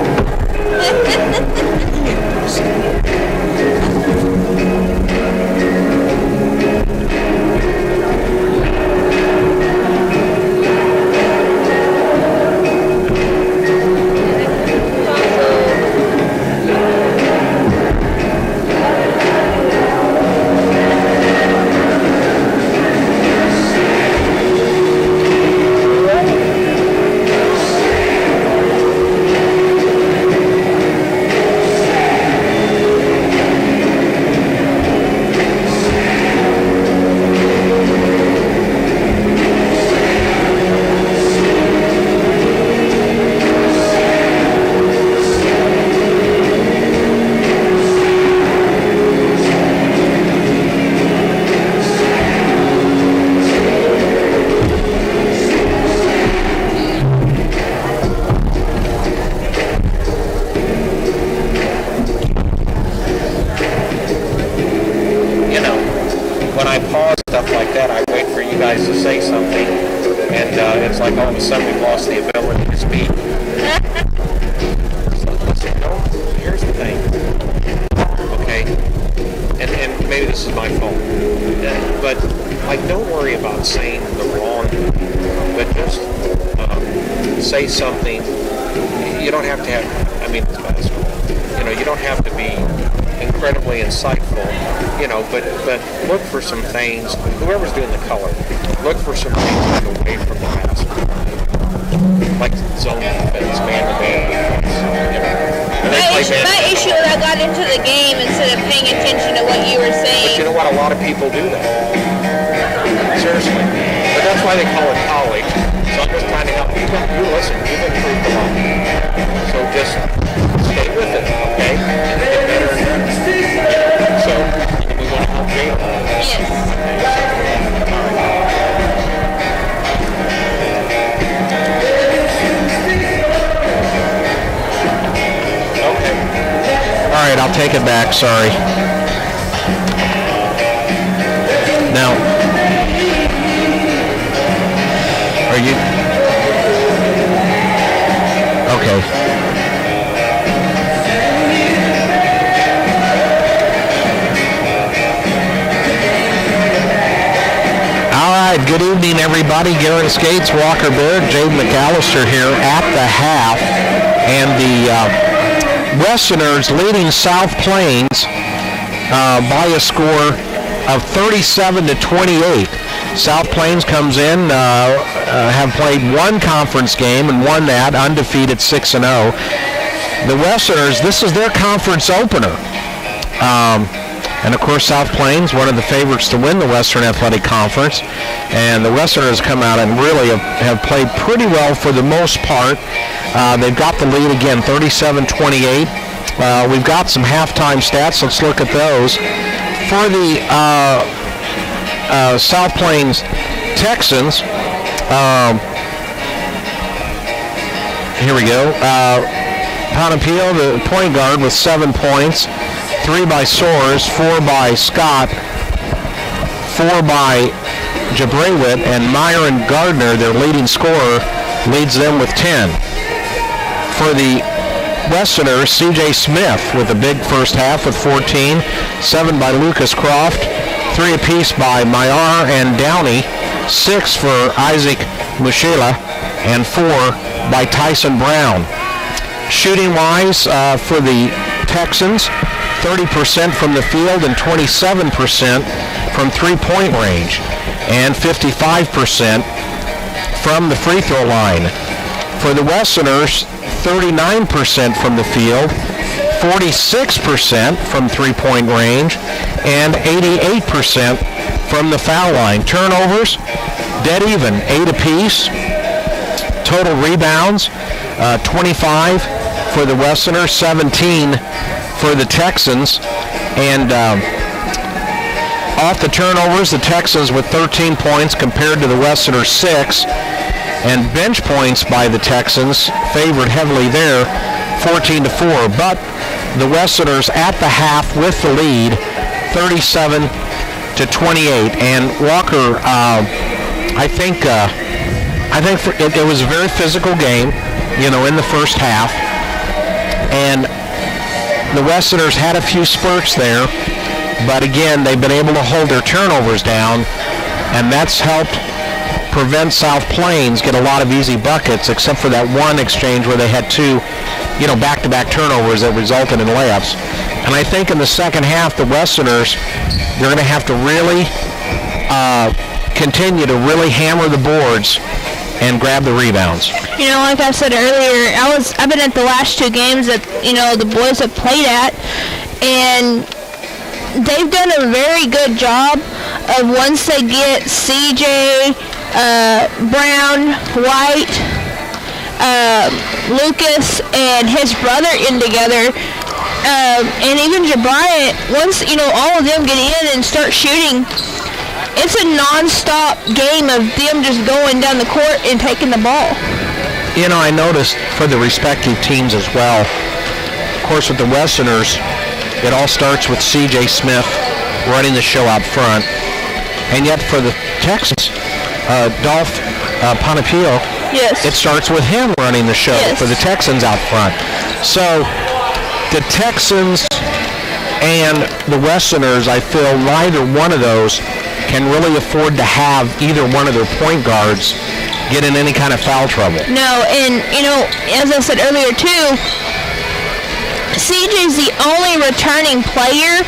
S1: But look for some things, whoever's doing the color, look for some things away from the basket. Like zone defense, man-to-man defense.
S2: My issue is I got into the game instead of paying attention to what you were saying.
S1: But you know what? A lot of people do that. Seriously. But that's why they call it college. So I'm just trying to help you. Listen, you've improved a lot. So just stay with it, okay? And get better. So we want to help Jada.
S2: Yes.
S1: Okay. All right, I'll take it back. Sorry. Now, are you... Okay. Good evening, everybody. Garen Skates, Walker Baird, Jaden McAllister here at the half. And the Westerners leading South Plains by a score of 37-28. South Plains comes in, have played one conference game and won that, undefeated 6-0. The Westerners, this is their conference opener. And of course, South Plains, one of the favorites to win the Western Athletic Conference. And the Westerners come out and really have played pretty well for the most part. They've got the lead again, 37-28. We've got some halftime stats. Let's look at those. For the South Plains Texans, here we go. Panapio, the point guard, with 7 points. 3 by Soares, 4 by Scott, 4 by Jabrawit, and Myron Gardner, their leading scorer, leads them with 10. For the Westerners, C.J. Smith with a big first half with 14, 7 by Lucas Croft, 3 apiece by Mayar and Downey, 6 for Isaac Mushela, and 4 by Tyson Brown. Shooting-wise, for the Texans, 30% from the field and 27% from three-point range, and 55% from the free throw line. For the Westerners, 39% from the field, 46% from three-point range, and 88% from the foul line. Turnovers, dead even, 8 apiece. Total rebounds, 25 for the Westerners, 17 for the Texans. And off the turnovers, the Texans with 13 points compared to the Westerners 6. And bench points by the Texans favored heavily there, 14-4. But the Westerners at the half with the lead, 37-28. And Walker, I think it was a very physical game, in the first half. And the Westerners had a few spurts there, but again, they've been able to hold their turnovers down, and that's helped prevent South Plains get a lot of easy buckets, except for that one exchange where they had two, back-to-back turnovers that resulted in layups. And I think in the second half, the Westerners, they're going to have to really continue to really hammer the boards and grab the rebounds.
S2: Like I said earlier, I've been at the last two games that, the boys have played at, and they've done a very good job of once they get CJ, Brown, White, Lucas, and his brother in together, and even Jabrawit, once, all of them get in and start shooting, it's a non-stop game of them just going down the court and taking the ball.
S1: I noticed for the respective teams as well, of course with the Westerners, it all starts with C.J. Smith running the show out front. And yet for the Texans, Dolph Panapio,
S2: yes,
S1: it starts with him running the show for the Texans out front. So the Texans and the Westerners, I feel neither one of those can really afford to have either one of their point guards get in any kind of foul trouble.
S2: No, and, as I said earlier, too, CJ's the only returning player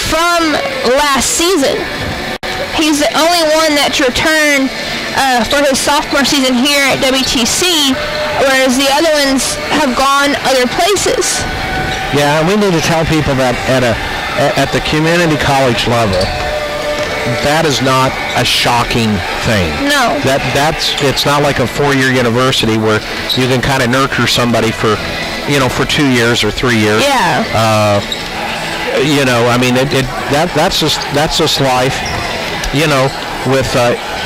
S2: from last season. He's the only one that's returned for his sophomore season here at WTC, whereas the other ones have gone other places.
S1: Yeah, and we need to tell people that at the community college level, that is not a shocking thing.
S2: No.
S1: It's not like a 4-year university where you can kind of nurture somebody for 2 years or 3 years.
S2: Yeah.
S1: That's just life. With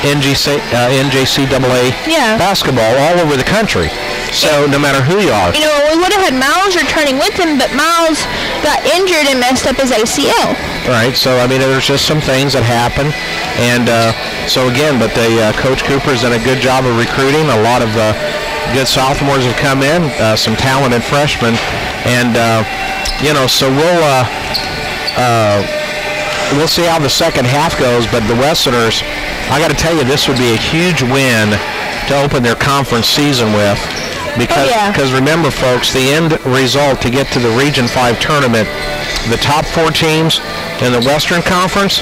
S1: NJCAA basketball all over the country. So no matter who you are.
S2: We would have had Miles returning with him, but Miles got injured and messed up his ACL.
S1: Right. So, there's just some things that happen. And but Coach Cooper's done a good job of recruiting. A lot of good sophomores have come in, some talented freshmen. And, so we'll see how the second half goes, but the Westerners, I got to tell you, this would be a huge win to open their conference season with. Because remember, folks, the end result to get to the Region 5 tournament, the top 4 teams in the Western Conference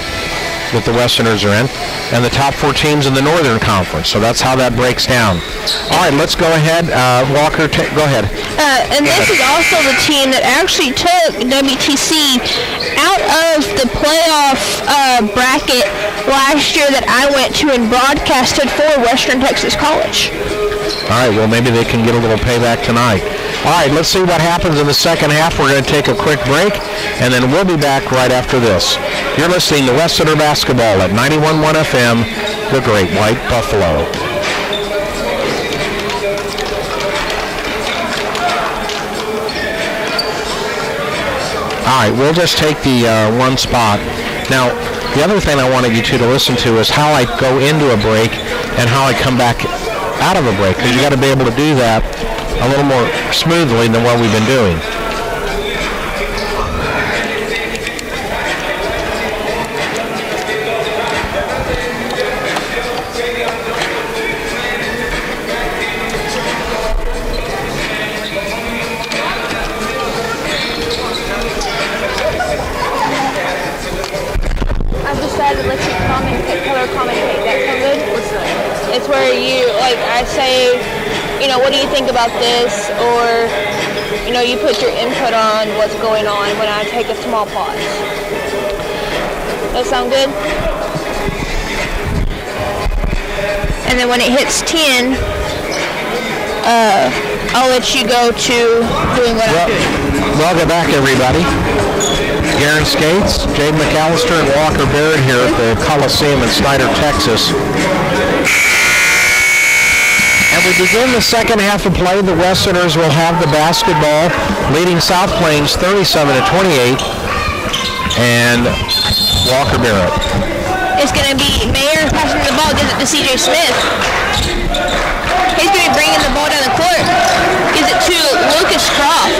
S1: that the Westerners are in, and the top 4 teams in the Northern Conference. So that's how that breaks down. All right, let's go ahead. Walker, go ahead.
S2: And this is also the team that actually took WTC out of the playoff bracket last year that I went to and broadcasted for Western Texas College.
S1: All right, well, maybe they can get a little payback tonight. All right, let's see what happens in the second half. We're going to take a quick break, and then we'll be back right after this. You're listening to Westerner Basketball at 91.1 FM, the Great White Buffalo. All right, we'll just take the one spot. Now, the other thing I wanted you to listen to is how I go into a break and how I come back out of a break, because you got to be able to do that a little more smoothly than what we've been doing.
S2: I've decided to let you color commentate. That sound good? What's that? It's where you, like, I say, what do you think about this? Or, you put your input on what's going on when I take a small pause. That sound good? And then when it hits 10, I'll let you go to doing what I'm doing.
S1: Welcome back, everybody. Garen Skates, Jade McAllister, and Walker Barrett here at the Coliseum in Snyder, Texas. And we begin the second half of play. The Westerners will have the basketball, leading South Plains 37-28, and Walker Barrett.
S2: It's going to be Mayer passing the ball, gives it to C.J. Smith. He's going to be bringing the ball down the court. Gives it to Lucas Croft.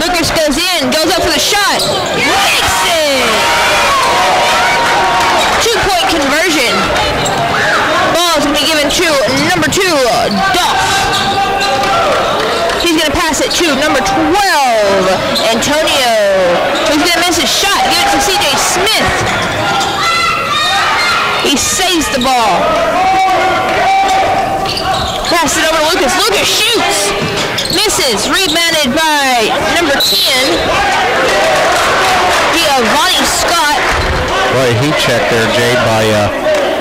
S2: Lucas goes in, goes up for the shot. Makes it! 2-point conversion. Ball's going to be given to number 2, Duff. He's going to pass it to number 12, Antonio. He's going to miss his shot. Give it to C.J. Smith. He saves the ball. Pass it over to Lucas. Lucas shoots. Misses. Rebounded by number 10, Giovanni Scott.
S1: Boy, he checked there, Jade, by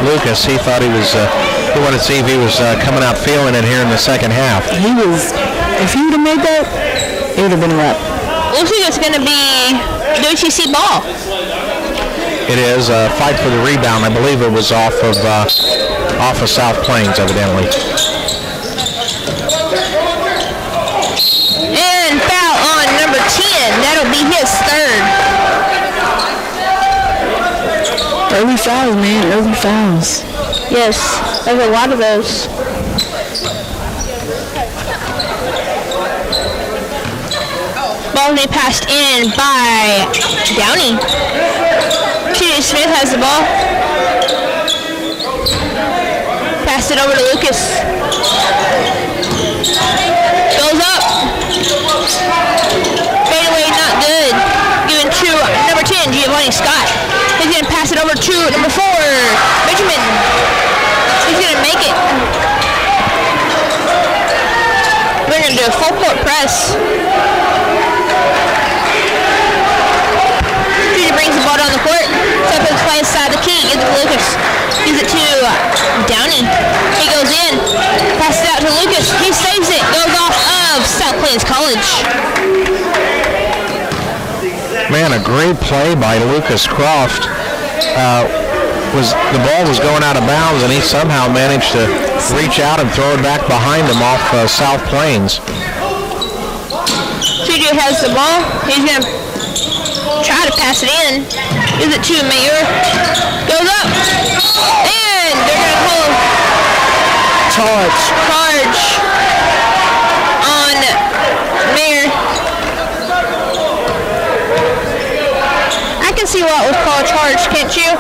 S1: Lucas. He thought he wanted to see if he was coming out feeling it here in the second half.
S3: If he would have made that, it would have been a wrap.
S2: Looks like it's going to be WTC ball.
S1: It is a fight for the rebound. I believe it was off of South Plains, evidently.
S2: And foul on number 10. That'll be his third.
S3: Early fouls, man. Early fouls.
S2: Yes, there's a lot of those. Ball being passed in by Downey. C.J. Smith has the ball. Pass it over to Lucas. Goes up. Fade away, not good. Given to number 10, Giovanni Scott. He's going to pass it over to number 4, Benjamin. He's going to make it. We're going to do a full court press. He brings the ball down the court. Step his play inside the key. Gives it to Lucas. Gives it to Downey. He goes in. Passes it out to Lucas. He saves it. Goes off of South Plains College.
S1: Man, a great play by Lucas Croft. The ball was going out of bounds, and he somehow managed to reach out and throw it back behind him off South Plains.
S2: TJ has the ball. He's going to try to pass it in. Gives it to Mayer. Goes up. And they're going to call charge on Mayer. I can see why it was called charge, can't you?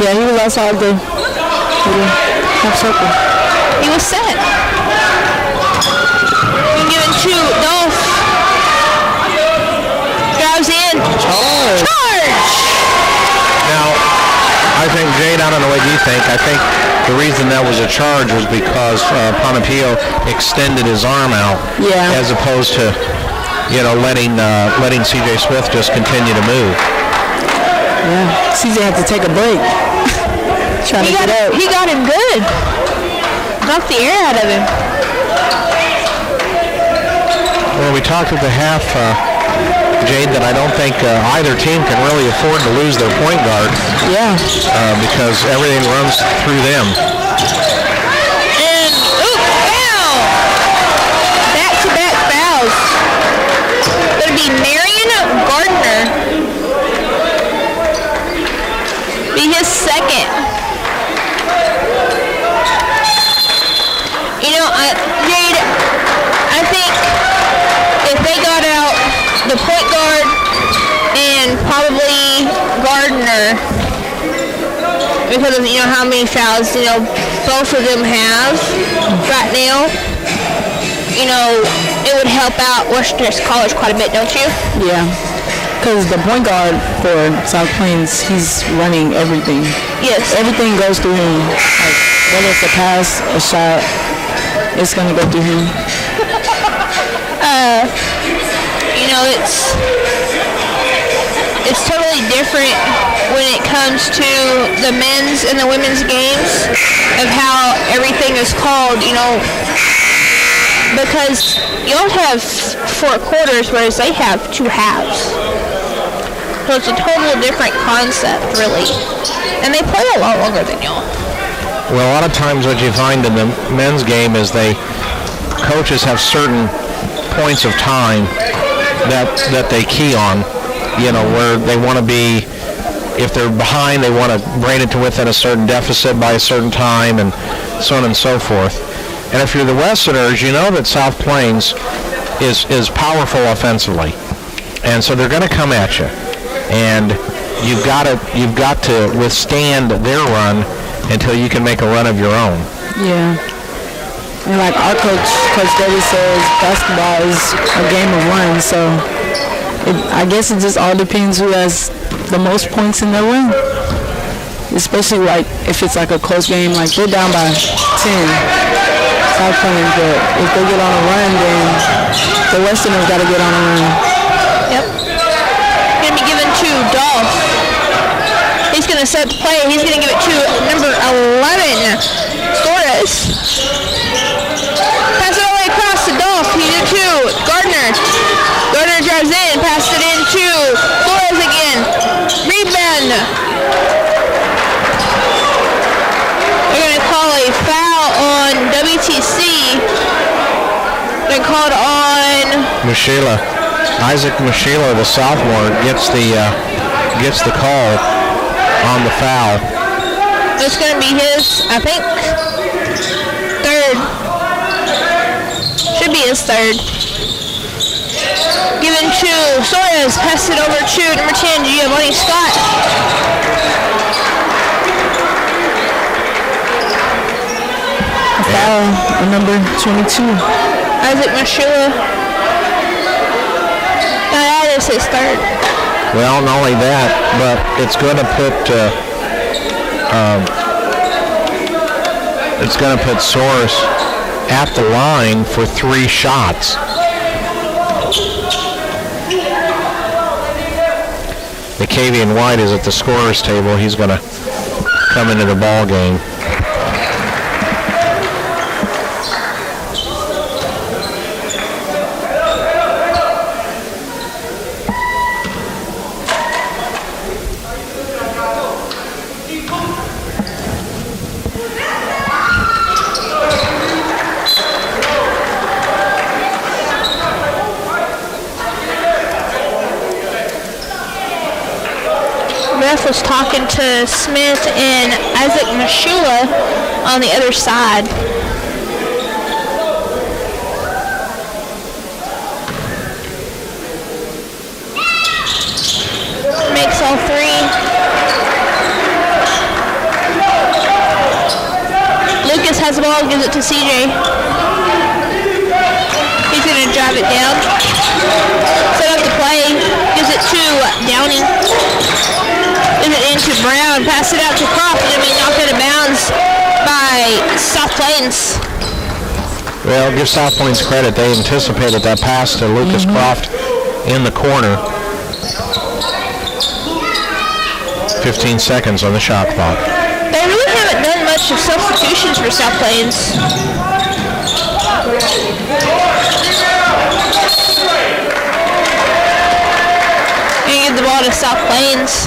S3: Yeah, he was outside the Half circle.
S2: He was set. Being given to Dolph. Drives in. Charge!
S1: Now, I think, Jade, I don't know what you think. I think the reason that was a charge was because Panapio extended his arm out as opposed to, letting C.J. Smith just continue to move.
S3: Yeah, C.J. had to take a break.
S2: He got him good. Knocked the air out of him.
S1: Well, we talked at the half, Jade, that I don't think either team can really afford to lose their point guard.
S3: Yeah.
S1: Because everything runs through them.
S2: And, foul! Back-to-back fouls. Going to be Marion Gardner. Be his second. Jade, I think if they got out the point guard and probably Gardner, because of how many fouls both of them have right now, it would help out Westerners College quite a bit, don't you?
S3: Yeah, because the point guard for South Plains, he's running everything.
S2: Yes.
S3: Everything goes through him. Like, whether it's a pass, a shot, it's going to go through him.
S2: It's totally different when it comes to the men's and the women's games of how everything is called, because y'all have 4 quarters, whereas they have 2 halves. So it's a total different concept, really. And they play a lot longer than y'all.
S1: Well, a lot of times what you find in the men's game is coaches have certain points of time that they key on, where they want to be, if they're behind, they want to bring it to within a certain deficit by a certain time, and so on and so forth. And if you're the Westerners, you know that South Plains is powerful offensively, and so they're going to come at you, and you've got to withstand their run until you can make a run of your own.
S3: Yeah. And like our Coach Davis says, basketball is a game of one, so I guess it just all depends who has the most points in their win. Especially like if it's like a close game, like they're down by 10, South Plains, but if they get on a run, then the Westerners got to get on a run.
S2: Yep. Going to be given to Dolph. He's going to set the play. He's going to give it to number 11, Torres. Pass it all the way across to Dolph. He did to Gardner. Gardner drives in, passes it in to Torres again. Rebound. They're going to call a foul on WTC. They called on
S1: Mushila. Isaac Mushila, the sophomore, gets the call on the foul.
S2: It's going to be his, I think, third. Should be his third. Given to Suarez, pass it over to number 10, Giovanni Scott.
S3: A foul on number 22.
S2: Isaac Mashula. That is his third.
S1: Well, not only that, but it's going to put Soares at the line for 3 shots. McCavian White is at the scorer's table. He's going to come into the ball game.
S2: Ref was talking to Smith and Isaac Mashula on the other side. Makes all 3. has the ball, gives it to CJ. He's going to drive it down. Set up the play. Gives it to Downey. Gives it into Brown. Pass it out to Croft. Going to be knocked out of bounds by South Plains.
S1: Well, give South Plains credit. They anticipated that pass to Lucas Croft in the corner. 15 seconds on the shot clock.
S2: They really haven't done much of substitutions for South Plains. And give the ball to South Plains.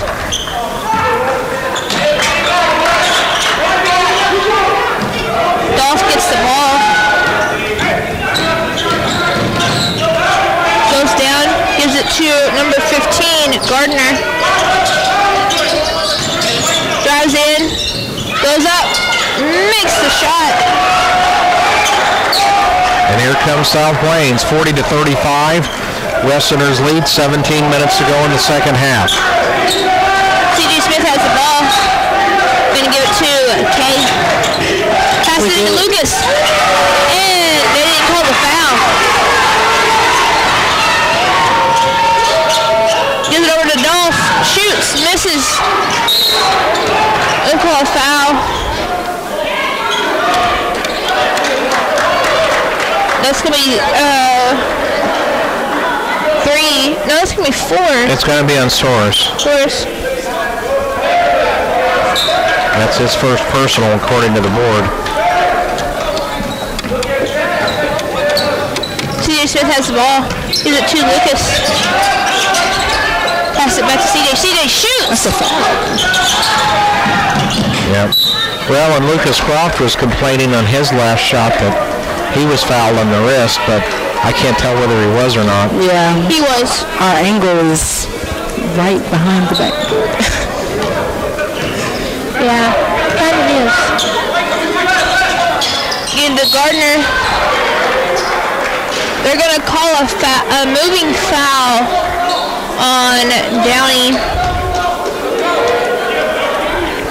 S2: Dolph gets the ball. Goes down, gives it to number 15, Gardner. Drives in, goes up, makes the shot.
S1: And here comes South Plains, 40-35. Westerners lead, 17 minutes to go in the second half.
S2: C.J. Smith has the ball. Gonna give it to Kay. Pass it to Lucas. And they didn't call the foul. Gives it over to Dolph. Shoots, misses. They call a foul. That's gonna be 3. No, that's gonna be 4.
S1: It's going to be on Soros. That's his first personal, according to the board.
S2: C.J. Smith has the ball. Gives it to Lucas. Pass it back to C.J. C.J. shoots!
S3: That's a foul.
S1: Yep. Well, and Lucas Croft was complaining on his last shot that he was fouled on the wrist, but I can't tell whether he was or not.
S3: Yeah.
S2: He was.
S3: Our angle is right behind the backboard.
S2: Yeah, kind of is. Into Gardner. They're going to call a moving foul on Downey.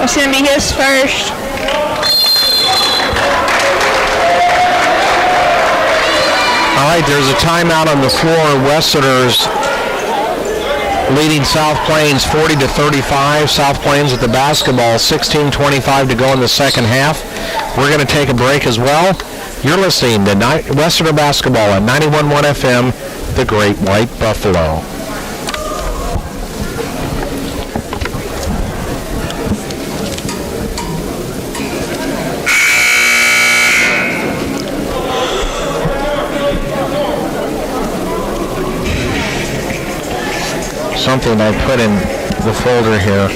S2: It's going to be his first.
S1: All right, there's a timeout on the floor. Westerners leading South Plains 40-35. South Plains with the basketball, 16:25 to go in the second half. We're going to take a break as well. You're listening to Westerner Basketball at 91.1 FM, the Great White Buffalo. Something I put in the folder here.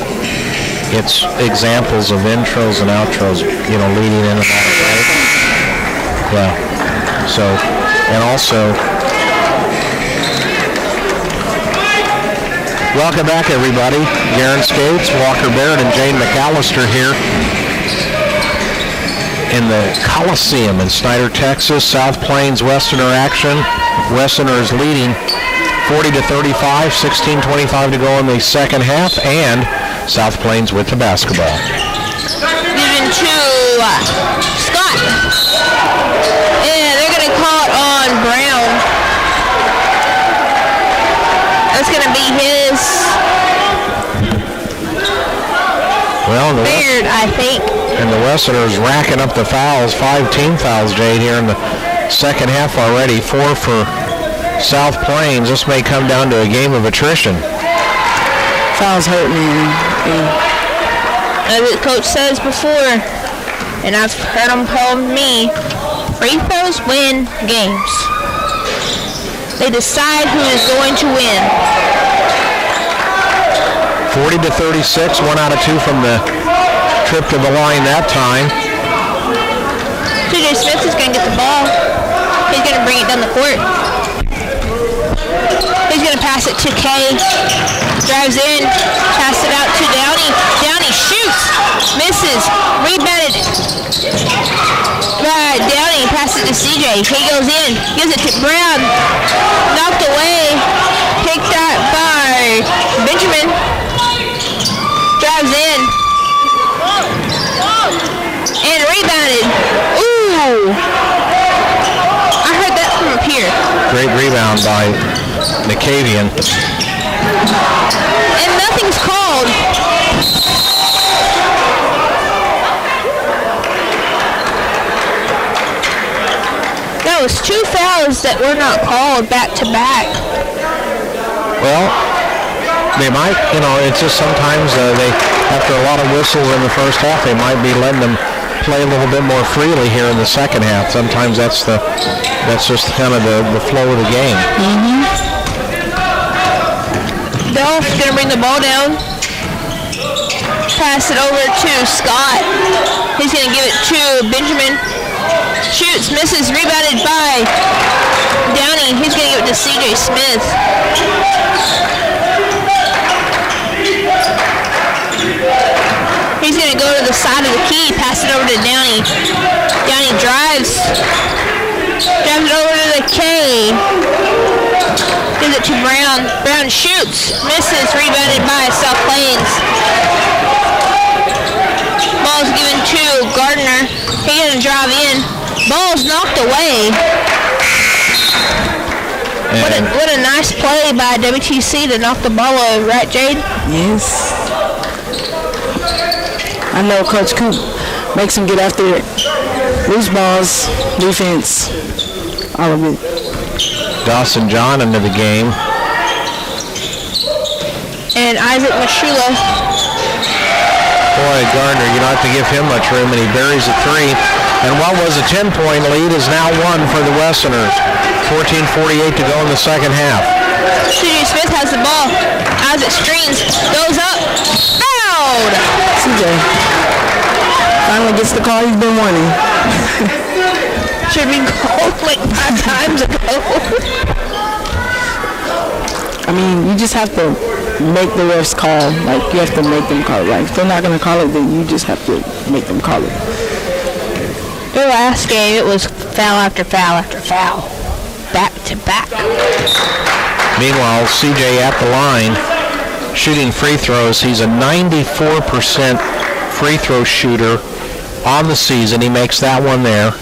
S1: It's examples of intros and outros, leading in and out of break. Yeah. So, and also, welcome back, everybody. Garen Skates, Walker Barrett, and Jane McAllister here in the Coliseum in Snyder, Texas. South Plains Westerner action. Westerners leading 40-35, 16:25 to go in the second half, and South Plains with the basketball.
S2: Given to Scott. And they're going to call it on Brown. That's going to be his third, I think.
S1: And the Westerners racking up the fouls, 5 team fouls, Jade, here in the second half already. 4 for South Plains. This may come down to a game of attrition.
S3: Fouls hurt me.
S2: As the coach says before, and I've heard him tell me, free throws win games. They decide who is going to win.
S1: 40-36, 1 out of 2 from the trip to the line that time.
S2: C.J. Smith is going to get the ball. He's going to bring it down the court. He's going to pass it to Kay. Drives in. Pass it out to Downey. Downey shoots. Misses. Rebounded. Right. Downey passes it to CJ. He goes in. Gives it to Brown. Knocked away. Picked up by Benjamin. Drives in. And rebounded. Ooh.
S1: rebound by Nicavian.
S2: And nothing's called. That was 2 fouls that were not called back to back.
S1: Well, they might, it's just sometimes they, after a lot of whistles in the first half, they might be letting them play a little bit more freely here in the second half. Sometimes that's just kind of the flow of the game.
S2: Dolph's going to bring the ball down. Pass it over to Scott. He's going to give it to Benjamin. Shoots, misses, rebounded by Downey. He's going to give it to C.J. Smith. He's going to go to the side of the key, pass it over to Downey. Downey drives it over to the K. Gives it to Brown. Brown shoots, misses, rebounded by South Plains. Ball's given to Gardner. He's going to drive in. Ball's knocked away. What a nice play by WTC to knock the ball over, right, Jade?
S3: Yes. I know Coach Coop makes him get after it. Loose balls, defense, all of it.
S1: Dawson John into the game.
S2: And Isaac Mashula.
S1: Boy, Gardner, you don't have to give him much room, and he buries a three. And what was a 10-point lead is now one for the Westerners. 14:48 to go in the second half.
S2: C.J. Smith has the ball. Isaac screens, goes up, fouled.
S3: CJ finally gets the call he's been wanting.
S2: Should have been called like 5 times ago.
S3: I mean, you just have to make the refs call. Like, you have to make them call it. Like, if they're not going to call it, then you just have to make them call it.
S2: The last game, it was foul after foul after foul. Back to back.
S1: Meanwhile, CJ at the line, shooting free throws. He's a 94% free throw shooter on the season. He makes that one there.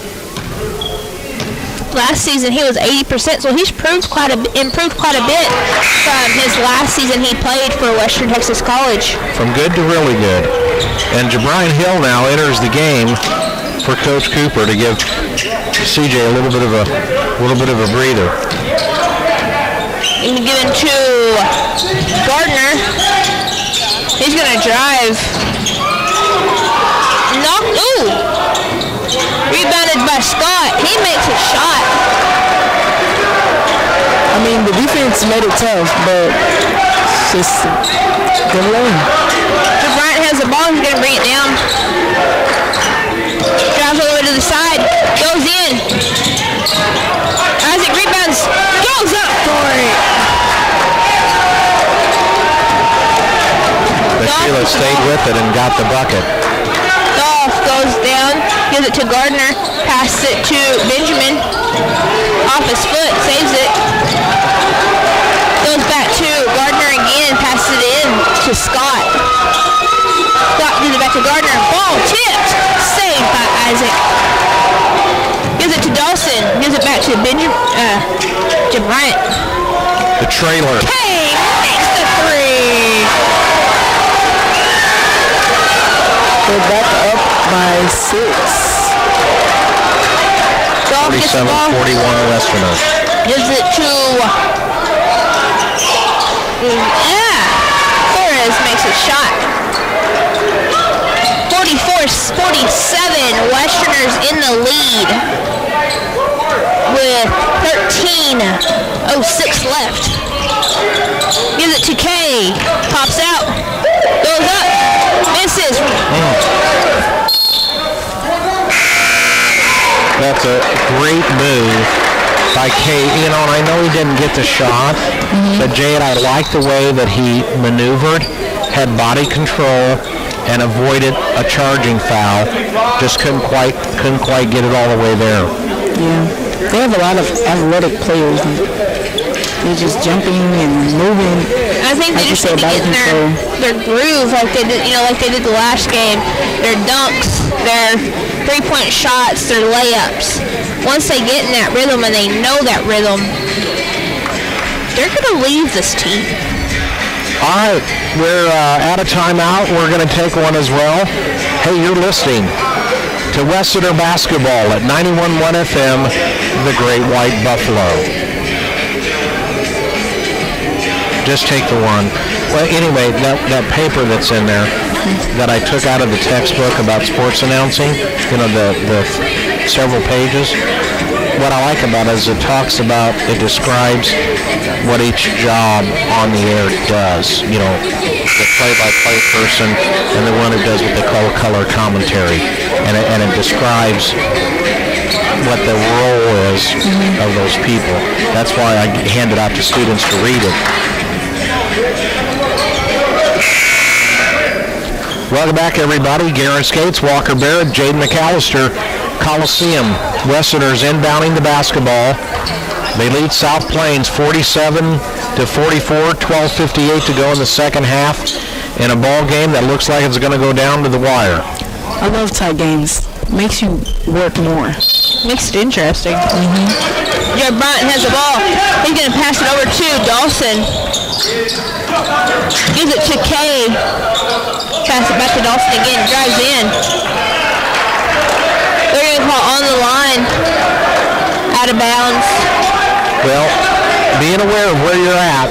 S2: Last season he was 80%, so he's improved quite a bit from his last season he played for Western Texas College.
S1: From good to really good. And Jabrian Hill now enters the game for Coach Cooper to give CJ a little bit of a breather.
S2: And given to Gardner. He's gonna drive. Rebounded by Scott. He makes a shot.
S3: I mean, the defense made it tough, but it's just good lane.
S2: Bryant has the ball. He's gonna bring it down. Drives all the way to the side. Goes in. Isaac rebounds. Goes up for it.
S1: Sheila stayed with it and got the bucket.
S2: Dolph goes down, gives it to Gardner, passes it to Benjamin. Off his foot, saves it. Goes back to Gardner again, passes it in to Scott. Scott gives it back to Gardner. Ball tipped, saved by Isaac. Gives it to Dawson, gives it back to Bryant.
S1: The trailer.
S2: Hey, makes the three.
S3: They're back up by 6.
S1: 47-41 Westerners.
S2: Gives it to Torres makes a shot. 44-47, Westerners in the lead with 13:06 left. Gives it to K. Pops out. Goes up. Misses.
S1: That's a great move by K. And I know he didn't get the shot, but Jade, I like the way that he maneuvered, had body control, and avoided a charging foul. Just couldn't quite get it all the way there.
S3: Yeah, they have a lot of athletic players. They're just jumping and moving.
S2: I think they just need to get in their groove like they did, like they did the last game. Their dunks, their three-point shots, their layups. Once they get in that rhythm and they know that rhythm, they're going to leave this team.
S1: All right, we're out of timeout. We're going to take one as well. Hey, you're listening to Westerner Basketball at 91.1 FM, the Great White Buffalo. Just take the one. Well, anyway, that paper that's in there that I took out of the textbook about sports announcing, the several pages, what I like about it is it describes what each job on the air does. The play-by-play person and the one who does what they call color commentary. And it describes what the role is of those people. That's why I hand it out to students to read it. Welcome back, everybody. Garen Skates, Walker Barrett, Jaden McAllister, Coliseum. Westerners inbounding the basketball. They lead South Plains 47-44, 12:58 to go in the second half in a ball game that looks like it's going to go down to the wire.
S3: I love tight games. Makes you work more.
S2: Makes it interesting. Jared Bryant has the ball. He's going to pass it over to Dawson. Gives it to Kay. Pass it back to Dawson again. Drives in. They're going to call on the line. Out of bounds.
S1: Well, being aware of where you're at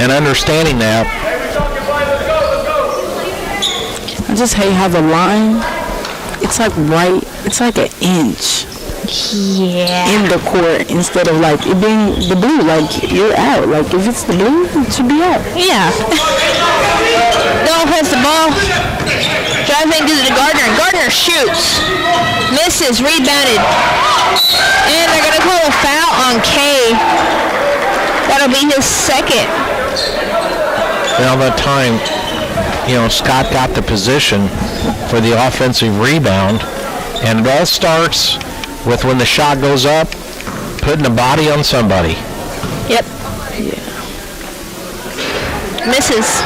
S1: and understanding that.
S3: I just hate how the line, it's like an inch in the court instead of like it being the blue. Like you're out. Like if it's the blue, it should be out.
S2: Yeah. Dole has the ball. Drives in, gives it to Gardner. Gardner shoots. Misses. Rebounded. And they're going to call a foul on Kay. That'll be his second.
S1: Well, that time, Scott got the position for the offensive rebound. And it all starts with when the shot goes up, putting a body on somebody.
S2: Yep. Yeah. Misses.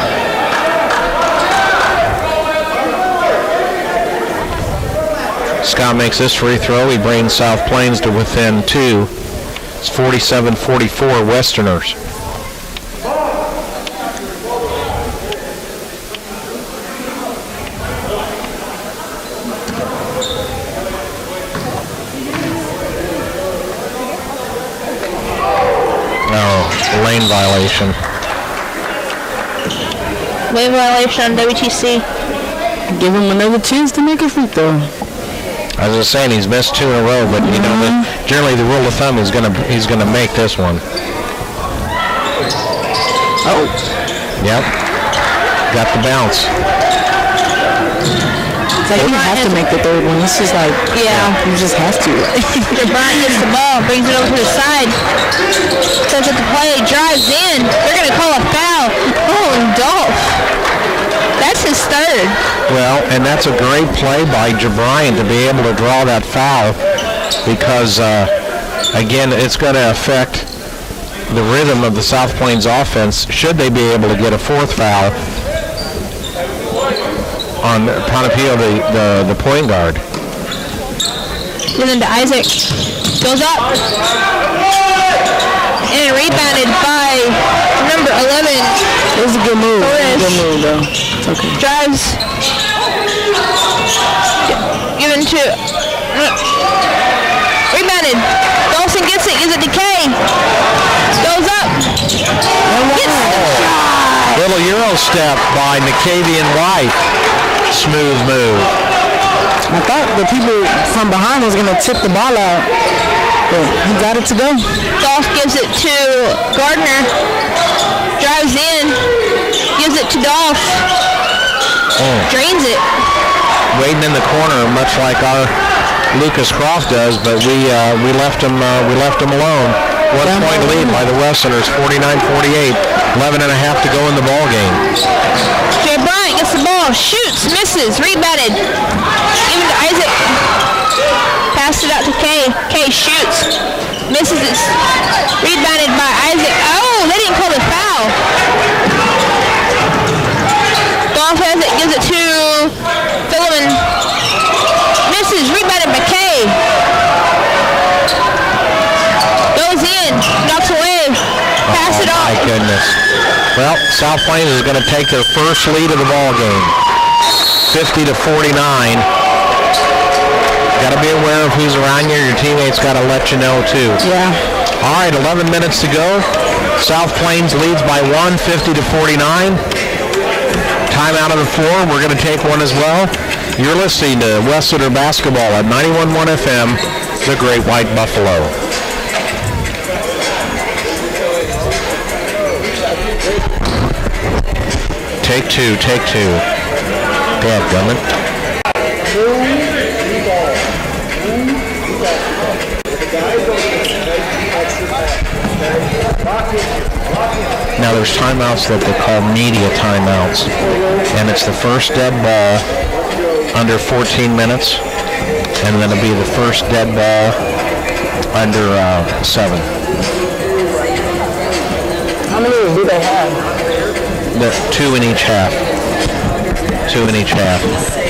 S1: Scott makes this free throw. He brings South Plains to within 2. It's 47-44 Westerners. Lane violation.
S2: Lane violation on WTC.
S3: Give him another chance to make a free throw.
S1: As I was saying, he's missed 2 in a row, but generally the rule of thumb is he's gonna make this one. Oh. Yep. Got the bounce.
S3: It's like you have to make the third one. This is like, you just have to.
S2: Bryant gets the ball, brings it over to the side. Sets up the play, drives in. They're going to call a foul. Oh, Dolph. That's his third.
S1: Well, and that's a great play by Jabrian to be able to draw that foul because, again, it's going to affect the rhythm of the South Plains offense should they be able to get a fourth foul on Panapio, the point guard.
S2: Gives him to Isaac. Goes up. And rebounded by number 11.
S3: It was a good move. Good move, though. It's okay.
S2: Drives. Given to... Rebounded. Dawson gets it. Gives it to Kay. Goes up. Gets the shot.
S1: Little Euro step by Nicavian White. Smooth move.
S3: I thought the people from behind was going to tip the ball out, but he got it to go.
S2: Dolph gives it to Gardner. Drives in. Gives it to Dolph. Drains it.
S1: Waiting in the corner, much like our Lucas Croft does, but we left him alone. 1 point lead by the Westerners, 49-48. 11 and a half to go in the ball game.
S2: Jay Bryant gets the ball, shoots, misses, rebounded. Given to Isaac. Passed it out to Kay. Kay shoots, misses it. Rebounded by Isaac. Oh, they didn't call the foul. Dolph has it, gives it to Philemon. Misses, rebounded by Kay. Goes in, knocks away
S1: My goodness. Well, South Plains is going to take their first lead of the ball game, 50-49. Got to be aware of who's around you. Your teammates got to let you know, too.
S3: Yeah.
S1: All right, 11 minutes to go. South Plains leads by 1, 50-49. Timeout on the floor. We're going to take one as well. You're listening to Westlander Basketball at 91.1 FM, the Great White Buffalo. Take two. Dadgummit. Now there's timeouts that they call media timeouts, and it's the first dead ball under 14 minutes, and then it'll be the first dead ball under 7.
S3: How many do they have?
S1: 2 in each half.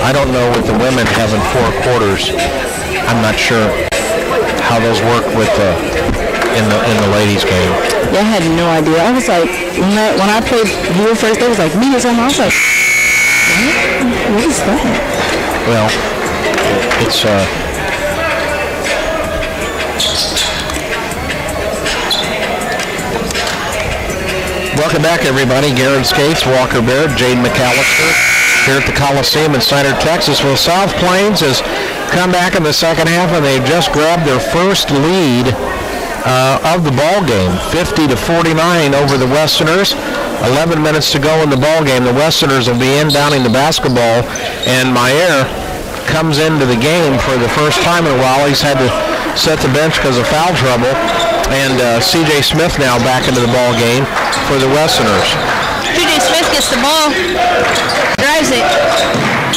S1: I don't know with the women having 4 quarters. I'm not sure how those work with in the ladies' game.
S3: Yeah, I had no idea. I was like, when I played here first, it was like media time. I was like, what is that?
S1: Well, it's welcome back, everybody. Garrett Skates, Walker Baird, Jaden McAllister here at the Coliseum in Snyder, Texas. Well, South Plains has come back in the second half, and they've just grabbed their first lead of the ball game, 50-49 over the Westerners. 11 minutes to go in the ball game. The Westerners will be inbounding the basketball, and Mayer comes into the game for the first time in a while. He's had to set the bench because of foul trouble, and C.J. Smith now back into the ball game for the Westerners.
S2: C.J. Smith gets the ball, drives it,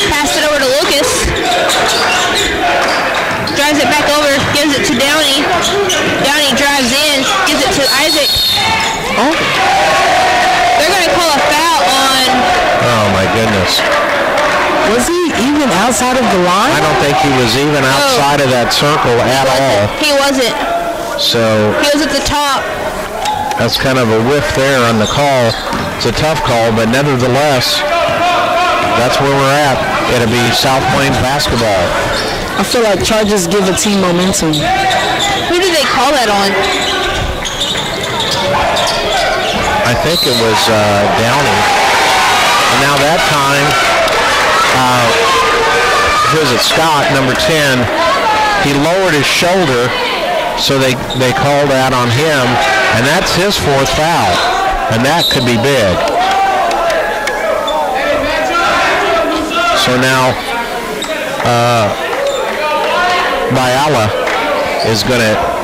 S2: passes it over to Lucas, drives it back over, gives it to Downey. Downey drives in, gives it to Isaac.
S3: Oh.
S2: They're going to call a foul on...
S1: Oh, my goodness.
S3: Was he even outside of the line?
S1: I don't think he was even outside of that circle at all.
S2: He wasn't.
S1: So
S2: he was at the top.
S1: That's kind of a whiff there on the call. It's a tough call, but nevertheless, that's where we're at. It'll be South Plains basketball.
S3: I feel like charges give a team momentum.
S2: Who did they call that on?
S1: I think it was Downey. And now that time, who is it? Scott, number 10. He lowered his shoulder, so they called that on him, and that's his 4th foul, and that could be big. So now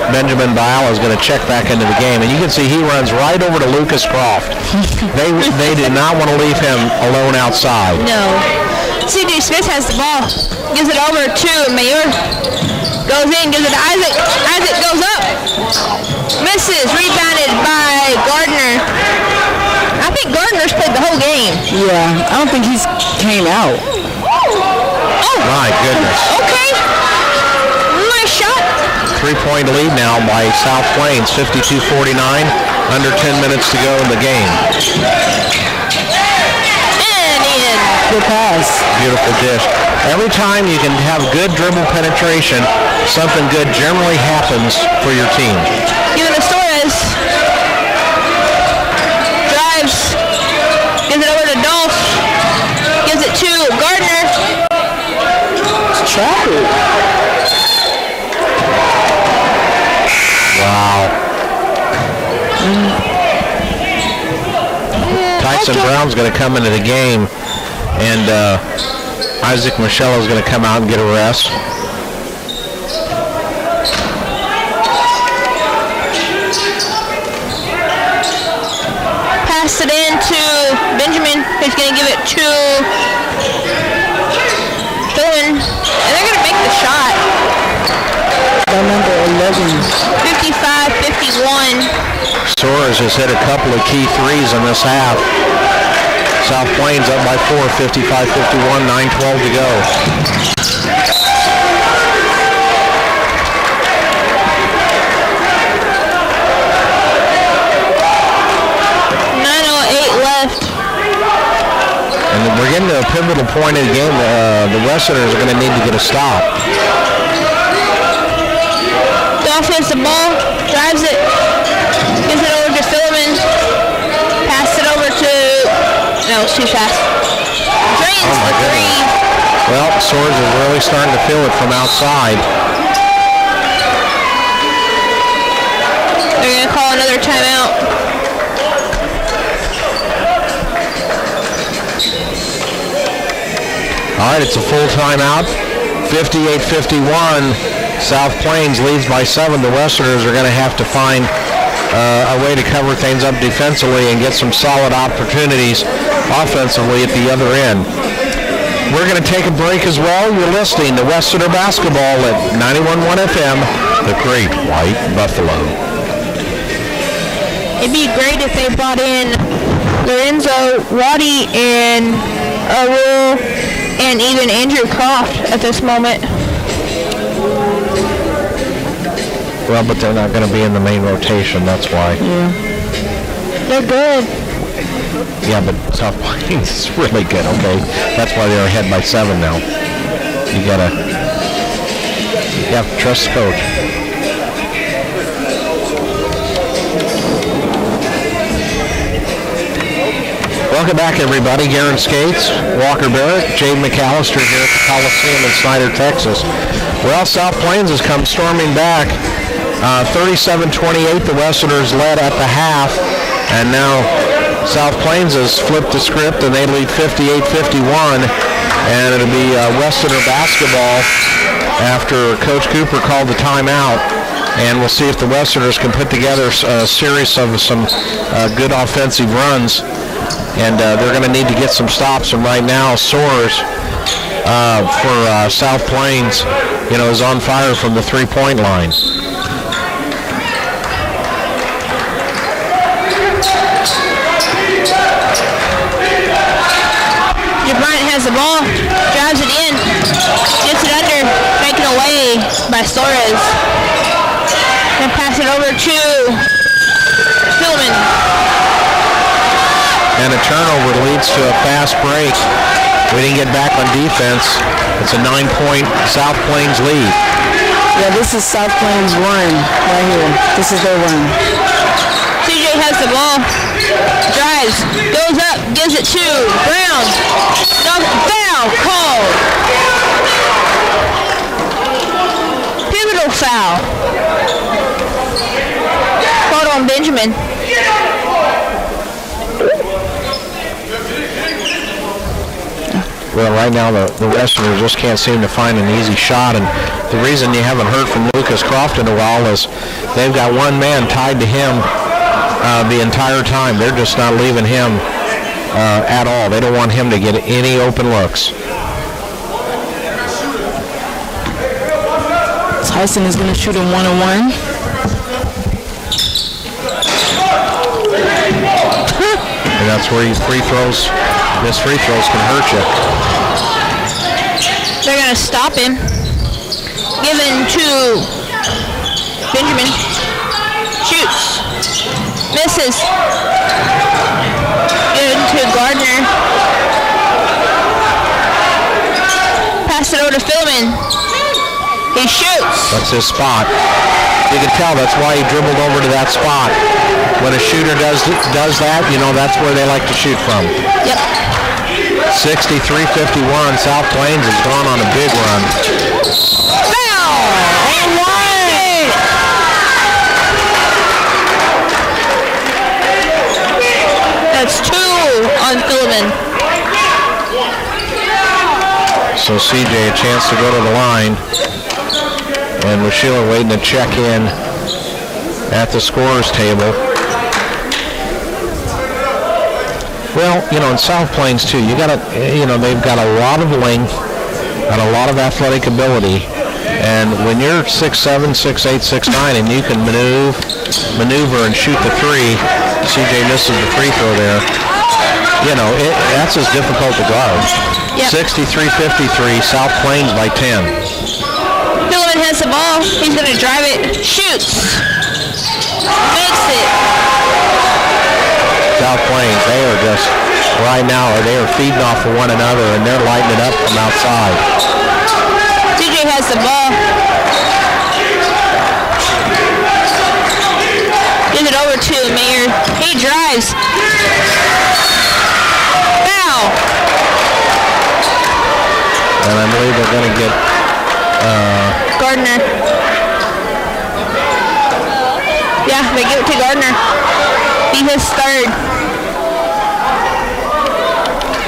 S1: Benjamin Biala is going to check back into the game, and you can see he runs right over to Lucas Croft. They did not want to leave him alone outside.
S2: No. C.J. Smith has the ball, gives it over to Mayer. Goes in, gives it to Isaac. Isaac goes up. Misses. Rebounded by Gardner. I think Gardner's played the whole game.
S3: Yeah, I don't think he's came out.
S2: Oh.
S1: My goodness.
S2: Okay. Nice shot.
S1: 3-point lead now by South Plains, 52-49. Under 10 minutes to go in the game.
S2: And in.
S3: Good pass.
S1: Beautiful dish. Every time you can have good dribble penetration, something good generally happens for your team.
S2: Yunus Torres drives, gives it over to Dolph, gives it to Gardner.
S3: Traffic.
S1: Wow. Tyson Brown's going to come into the game, and Isaac Michelle is going to come out and get a rest.
S2: Pass it in to Benjamin, who's going to give it to Thorne, and they're going to make the shot.
S3: By number 11.
S2: 55-51.
S1: Soares has hit a couple of key threes in this half. South Plains up by 4, 55-51, 9:12 to go. pivotal point of the game. The Westerners are going to need to get a stop.
S2: The offensive ball, drives it, gives it over to Philman, pass it over to, no, it's too fast. Drains the three.
S1: Well, Swords is really starting to feel it from outside.
S2: They're going to call another timeout.
S1: All right, it's a full timeout. 58-51. South Plains leads by 7. The Westerners are going to have to find a way to cover things up defensively and get some solid opportunities offensively at the other end. We're going to take a break as well. You're listening to Westerner Basketball at 91.1 FM, the Great White Buffalo.
S2: It'd be great if they brought in Lorenzo, Waddy, and Will, and even Andrew Croft at this moment.
S1: Well, but they're not going to be in the main rotation, that's why.
S2: Yeah. They're good.
S1: Yeah, but South Plains is really good, okay? That's why they're ahead by 7 now. You have to trust the coach. Welcome back, everybody. Garen Skates, Walker Barrett, Jade McAllister here at the Coliseum in Snyder, Texas. Well, South Plains has come storming back. 37-28, the Westerners led at the half, and now South Plains has flipped the script, and they lead 58-51, and it'll be Westerner basketball after Coach Cooper called the timeout, and we'll see if the Westerners can put together a series of some good offensive runs, and they're going to need to get some stops, and right now Soares for South Plains, is on fire from the three-point line.
S2: Bryant has the ball, drives it in, gets it under, taken away by Soares. Then pass it over to Philman.
S1: And a turnover leads to a fast break. We didn't get back on defense. It's a 9-point South Plains lead.
S3: Yeah, this is South Plains' run right here. This is their run.
S2: CJ has the ball, drives, goes up, gives it to Brown. Foul called. Pivotal foul. Called on Benjamin.
S1: Well, right now the Westerners just can't seem to find an easy shot, and the reason you haven't heard from Lucas Croft in a while is they've got one man tied to him the entire time. They're just not leaving him at all. They don't want him to get any open looks.
S3: Tyson is going to shoot a 1-on-1.
S1: And that's where his free throws can hurt you.
S2: They're going to stop him. Given to Benjamin. Shoots. Misses. Given to Gardner. Pass it over to Philman. He shoots.
S1: That's his spot. You can tell that's why he dribbled over to that spot. When a shooter does that, that's where they like to shoot from.
S2: Yep.
S1: 63-51. South Plains has gone on a big run.
S2: Foul! And one! That's 2 on Philman.
S1: So CJ a chance to go to the line. And Washila waiting to check in at the scorer's table. Well, in South Plains too, they've got a lot of length and a lot of athletic ability. And when you're 6'7", 6'8", 6'9", and you can maneuver and shoot the three, CJ misses the free throw there. That's as difficult to guard.
S2: Yep.
S1: 63-53, South Plains by 10.
S2: Philman has the ball. He's going to drive it. Shoots. Makes it.
S1: South Plains, right now. They are feeding off of one another, and they're lighting it up from outside.
S2: CJ has the ball. Gives it over to Mayer. He drives. Foul.
S1: And I believe they're going to get
S2: Gardner. Yeah, they give it to Gardner. Be his third.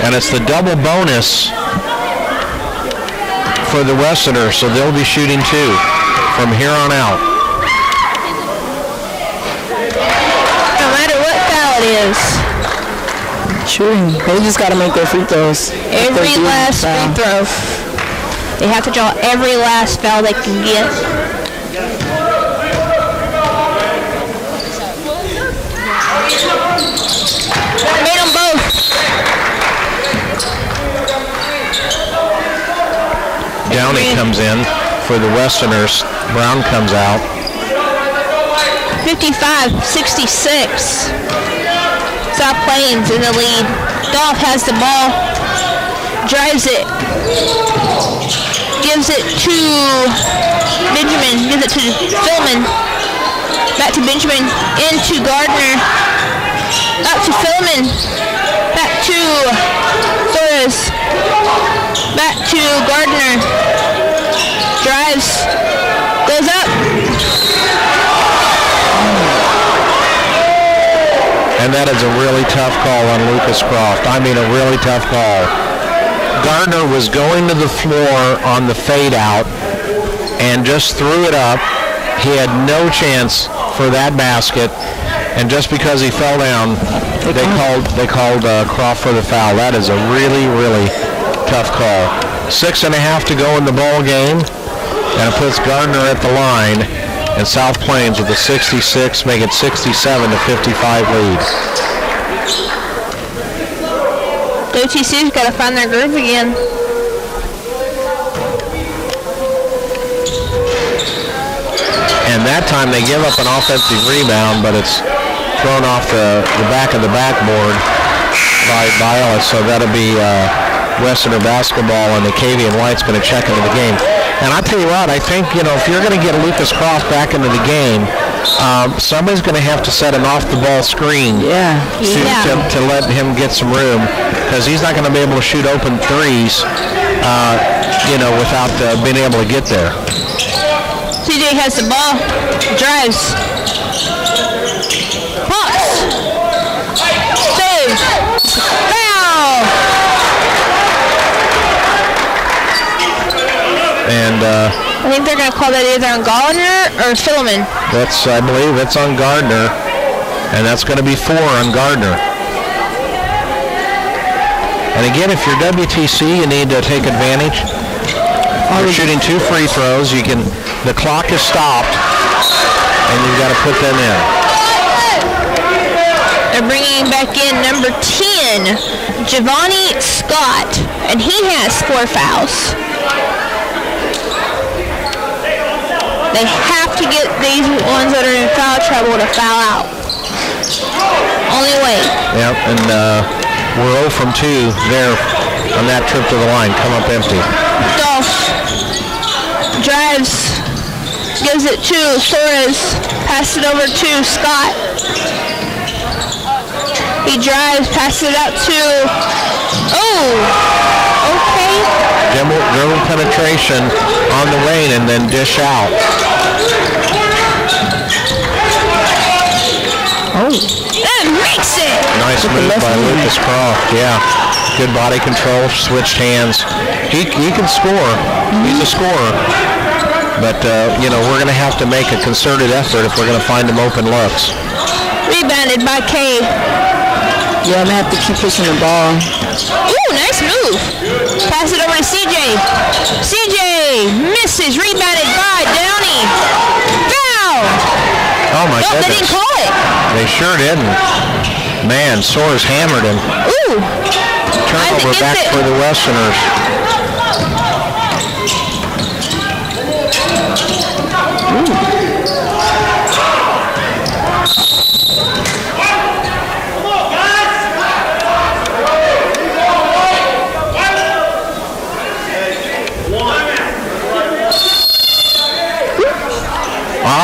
S1: And it's the double bonus for the Westerners, so they'll be shooting 2 from here on out.
S2: No matter what foul it is.
S3: Shooting. They just got to make their free throws.
S2: Every last free throw. They have to draw every last foul they can get. Made them both.
S1: Downey comes in for the Westerners. Brown comes out.
S2: 55-66. South Plains in the lead. Dolph has the ball. Drives it. Gives it to Benjamin. Gives it to Philman. Back to Benjamin. Into Gardner. Up to Philman. Back to Torres. Back to Gardner. Drives. Goes up.
S1: And that is a really tough call on Lucas Croft. I mean, a really tough call. Gardner was going to the floor on the fade out and just threw it up. He had no chance for that basket, and just because he fell down, they called Croft for the foul. That is a really, really tough call. 6.5 to go in the ball game, and it puts Gardner at the line, and South Plains with a 66, make it 67-55 lead.
S2: WTC's got to find their groove again.
S1: And that time they give up an offensive rebound, but it's thrown off the back of the backboard by Viola, so that'll be Westerner basketball, and the Acavian White's going to check into the game. And I tell you what, I think, if you're going to get Lucas Croft back into the game, somebody's going to have to set an off-the-ball screen to let him get some room, because he's not going to be able to shoot open threes, without being able to get there.
S2: CJ has the ball, drives, pops, saves, foul!
S1: And
S2: I think they're going to call that either on Gardner or Philman.
S1: I believe that's on Gardner, and that's going to be 4 on Gardner. And again, if you're WTC, you need to take advantage. You're shooting 2 free throws. The clock is stopped, and you've got to put them in.
S2: They're bringing back in number 10, Giovanni Scott, and he has 4 fouls. They have to get these ones that are in foul trouble to foul out. Only way.
S1: Yep, and we're 0 from 2 there on that trip to the line. Come up empty.
S2: Dolph drives, gives it to Torres, pass it over to Scott. He drives, passes it out to, okay.
S1: Dribble penetration on the lane and then dish out.
S2: That makes it!
S1: Nice move by Lucas Croft, yeah. Good body control, switched hands. He can score. He's a scorer. But, we're going to have to make a concerted effort if we're going to find him open looks.
S2: Rebounded by Kay.
S3: Yeah, I'm going to have to keep pushing the ball.
S2: Ooh, nice move. Pass it over to CJ. CJ misses. Rebounded by Downey. Foul!
S1: Oh, my goodness.
S2: They didn't call it.
S1: They sure didn't. Man, Soares hammered him.
S2: Ooh.
S1: Turnover back for the Westerners.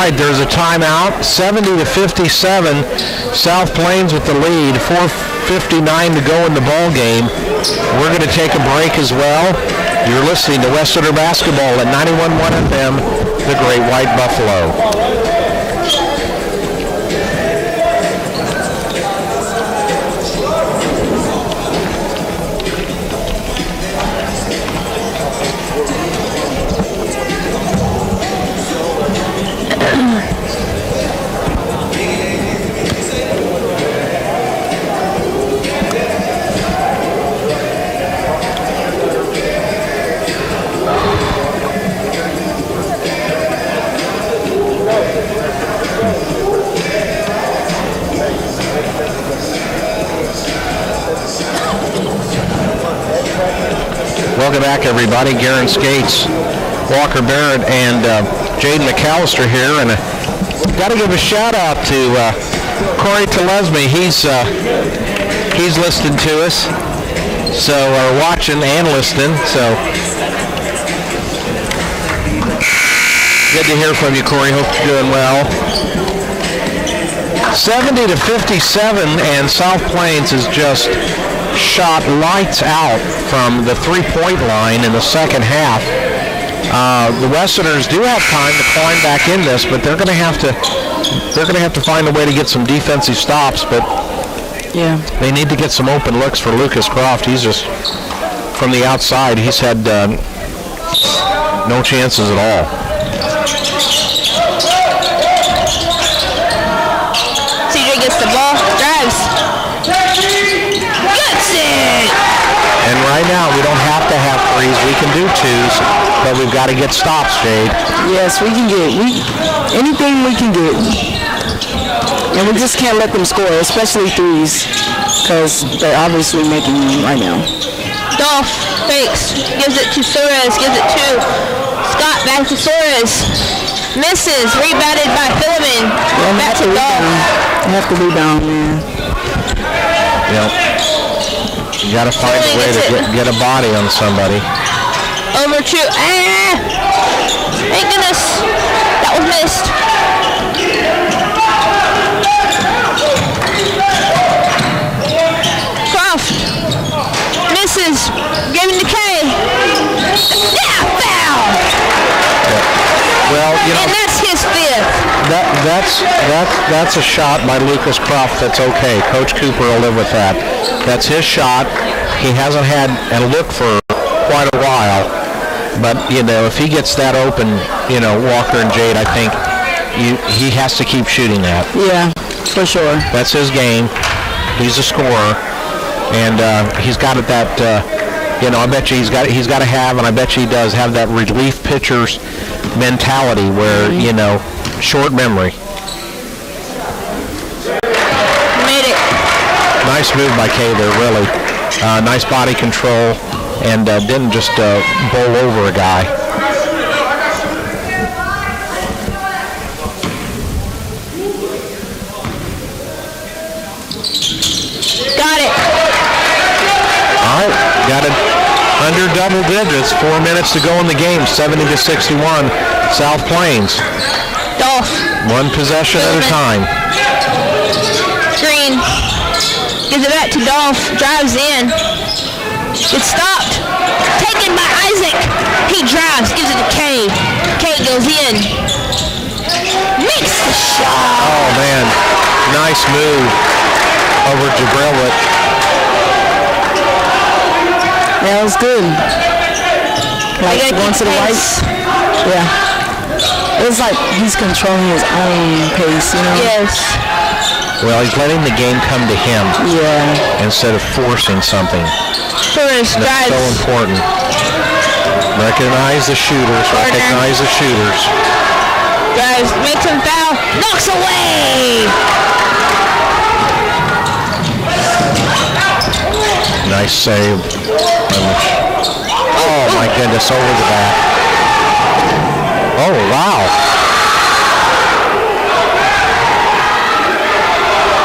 S1: right, there's a timeout. 70-57. South Plains with the lead. 4:59 to go in the ball game. We're going to take a break as well. You're listening to Westerner Basketball at 91.1 FM, the Great White Buffalo. Welcome back, everybody. Garen Skates, Walker Barrett, and Jaden McAllister here. And got to give a shout-out to Corey Telesme. He's listening to us, or watching and listening. So good to hear from you, Corey. Hope you're doing well. 70-57, and South Plains is just shot lights out from the three-point line in the second half. The Westerners do have time to climb back in this, but they're going to have to find a way to get some defensive stops. But
S3: yeah,
S1: they need to get some open looks for Lucas Croft. He's just from the outside. He's had no chances at all.
S2: CJ gets the ball, drives.
S1: And right now, we don't have to have threes. We can do twos, but we've got to get stops, Jade.
S3: Yes, we can get anything we can get. And we just can't let them score, especially threes, because they're obviously making them right now.
S2: Dolph fakes, gives it to Suarez, gives it to Scott, back to Suarez. Misses, rebounded by Philliman.
S3: Yeah,
S2: back to Dolph.
S3: You have to rebound, man.
S1: Yep. You got to find a way to get a body on somebody.
S2: Over to, thank goodness, that was missed. Croft misses, giving to Kay. Yeah, foul.
S1: Yeah. Well,
S2: and that's his fifth.
S1: That's a shot by Lucas Croft that's okay. Coach Cooper will live with that. That's his shot. He hasn't had a look for quite a while. But, if he gets that open, Walker and Jade, I think he has to keep shooting that.
S3: Yeah, for sure.
S1: That's his game. He's a scorer. And he's got it that, I bet you he's got to have, and I bet you he does have that relief pitcher's mentality where, short memory.
S2: Made it.
S1: Nice move by Kay there, really. Nice body control, and didn't just bowl over a guy.
S2: Got it.
S1: All right, got it under double digits. 4 minutes to go in the game. 70-61, South Plains.
S2: Dolph.
S1: One possession at a time.
S2: Green. Gives it back to Dolph. Drives in. It's stopped. Taken by Isaac. He drives. Gives it to Kay. Kay goes in. Makes the shot.
S1: Oh, man. Nice move over Jabril.
S3: Yeah, it was good. Like going to the right. Yeah. It's like he's controlling his own pace,
S2: Yes.
S1: Well, he's letting the game come to him.
S3: Yeah.
S1: Instead of forcing something.
S2: First
S1: That's so important. Recognize the shooters. Recognize the shooters.
S2: Drives, makes him foul. Knocks away.
S1: Nice save. Oh, my goodness, over the back. Oh, wow.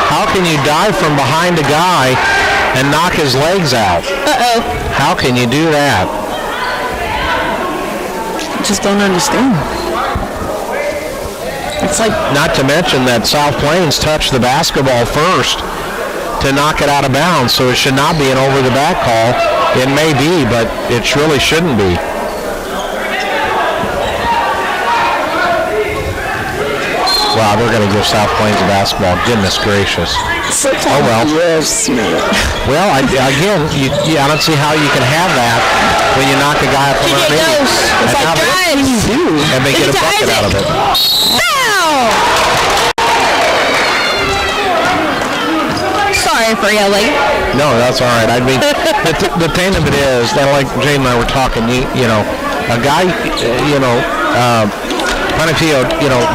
S1: How can you dive from behind a guy and knock his legs out?
S2: Uh-oh.
S1: How can you do that?
S3: I just don't understand. I
S1: Not to mention that South Plains touched the basketball first to knock it out of bounds, so it should not be an over-the-back call. It may be, but it really shouldn't be. Wow, they're going to give South Plains a basketball. Goodness gracious.
S3: Sometimes
S1: well.
S3: Yes, man.
S1: Well, I don't see how you can have that when you knock a guy up from underneath.
S2: It's like drives.
S1: And they get a bucket out of it.
S2: Foul! Sorry for yelling.
S1: No, that's all right. I mean, the pain of it is that, like Jane and I were talking, you know, a guy, Panatio,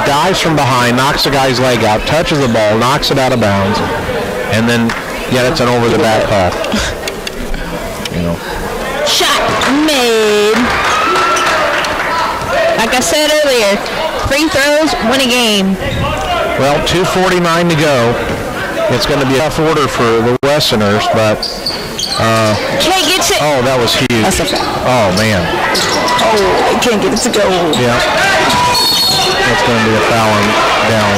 S1: dives from behind, knocks the guy's leg out, touches the ball, knocks it out of bounds, and then, it's an over-the-back call.
S2: Shot made. Like I said earlier, free throws win a game.
S1: Well, 2:49 to go. It's going to be a tough order for the Westerners, but...
S2: Kay gets it.
S1: Oh, that was huge.
S3: That's a foul.
S1: Oh, man.
S3: Oh, they can't get it to go.
S1: Yeah. That's going to be a foul down.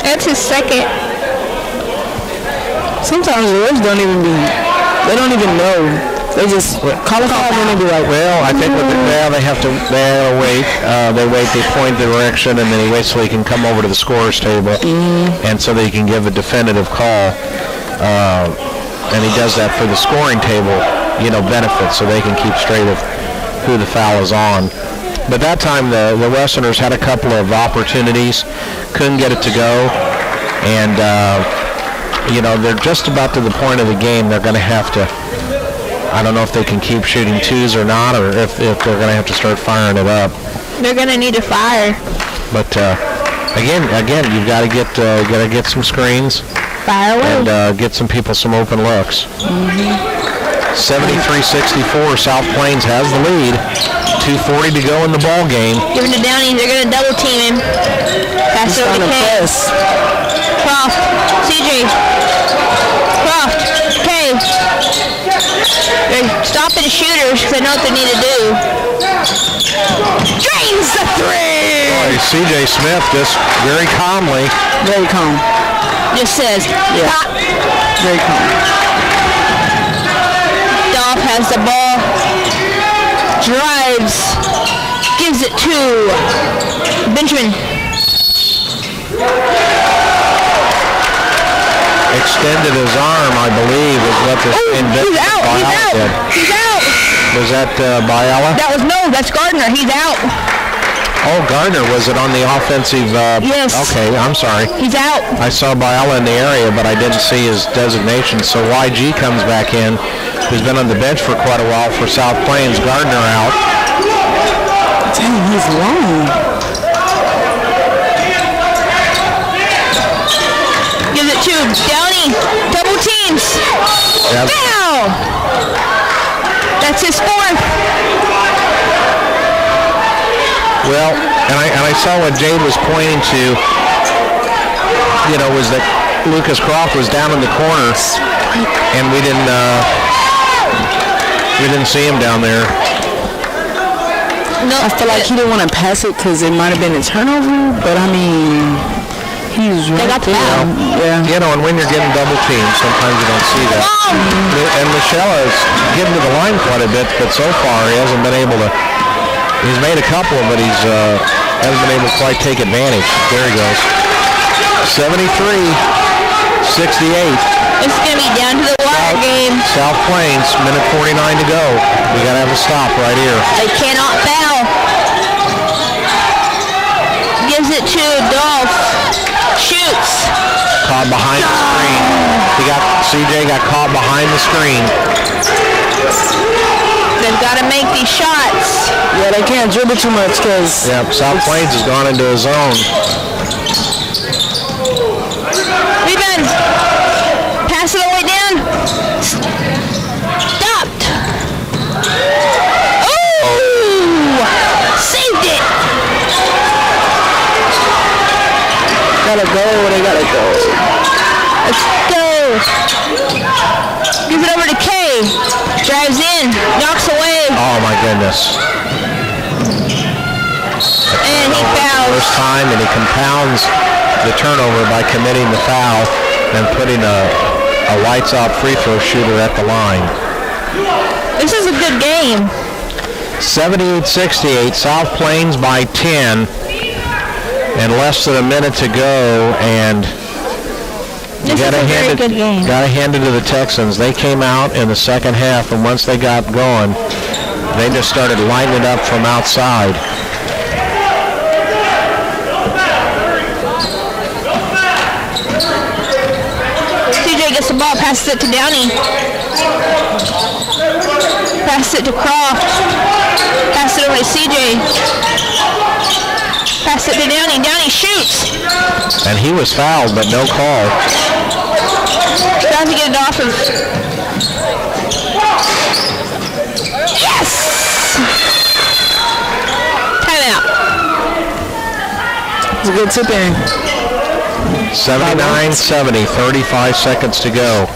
S2: That's his second.
S3: Sometimes the refs don't even know. They just call a call and they be like,
S1: well, I think they have to wait. They wait, they point the direction, and then he waits till he can come over to the scorer's table, and so they can give a definitive call. And he does that for the scoring table, benefit, so they can keep straight of who the foul is on. But that time, the Westerners had a couple of opportunities, couldn't get it to go, and they're just about to the point of the game. They're going to have to. I don't know if they can keep shooting twos or not, or if they're going to have to start firing it up.
S2: They're going to need to fire.
S1: But again, you've got to get some screens.
S2: Fire away.
S1: And get some people some open looks. 73-64, South Plains has the lead. 2:40 to go in the ball game.
S2: Give it to Downey. They're going to double team him. Pass it over to Kay. Croft. CJ. Croft. Kay. They're stopping the shooters because they know what they need to do. Drains the three!
S1: Boy, C.J. Smith just very calmly.
S3: Very calm.
S2: Just says, stop.
S3: Very calm.
S2: Dolph has the ball. Drives. Gives it to Benjamin.
S1: Extended his arm, I believe, is what this
S2: he's out. He's out.
S1: Was that Biala?
S2: That's Gardner. He's out.
S1: Oh, Gardner, was it on the offensive?
S2: Yes.
S1: Okay, I'm sorry.
S2: He's out.
S1: I saw Biala in the area, but I didn't see his designation. So YG comes back in, who's been on the bench for quite a while for South Plains. Gardner out.
S3: Dang, he's long.
S2: Gives it to Downey. Double teams. Foul. That's his fourth.
S1: Well, and I saw what Jade was pointing to, was that Lucas Croft was down in the corner, and we didn't see him down there.
S3: No, I feel like he didn't want to pass it because it might have been a turnover, but I mean, he was right there.
S1: Yeah. And when you're getting double teamed, sometimes you don't see that. And Michelle is getting to the line quite a bit, but so far he hasn't been able to. He's made a couple, but he's hasn't been able to quite take advantage. There he goes. 73-68.
S2: It's going to be down to the wire game.
S1: South Plains, minute 49 to go. We got to have a stop right here.
S2: They cannot foul. Gives it to Dolph. Shoots.
S1: Caught behind the screen. CJ got caught behind the screen.
S2: They've got to make these shots.
S3: Yeah, they can't dribble too much because...
S1: Yep, South Plains has gone into a zone.
S2: Rebound. Pass it all the way down. Stopped. Oh! Saved it.
S3: Gotta go, they gotta go.
S2: Let's go. Give it over to Kay. Drives in, knocks away.
S1: Oh, my goodness.
S2: And he fouls.
S1: First time, and he compounds the turnover by committing the foul and putting a lights-out free throw shooter at the line.
S2: This is a good game.
S1: 78-68, South Plains by 10, and less than a minute to go, and
S2: This is a very good game.
S1: Got to hand it to the Texans. They came out in the second half, and once they got going, they just started lighting it up from outside.
S2: CJ gets the ball, passes it to Downey. Passes it to Croft. Passes it over to CJ. Passes it to Downey. Downey shoots.
S1: And he was fouled, but no call.
S2: Trying to get it off of. Yes! Timeout.
S3: It's a good tip-in.
S1: 79-70, 35 seconds to go.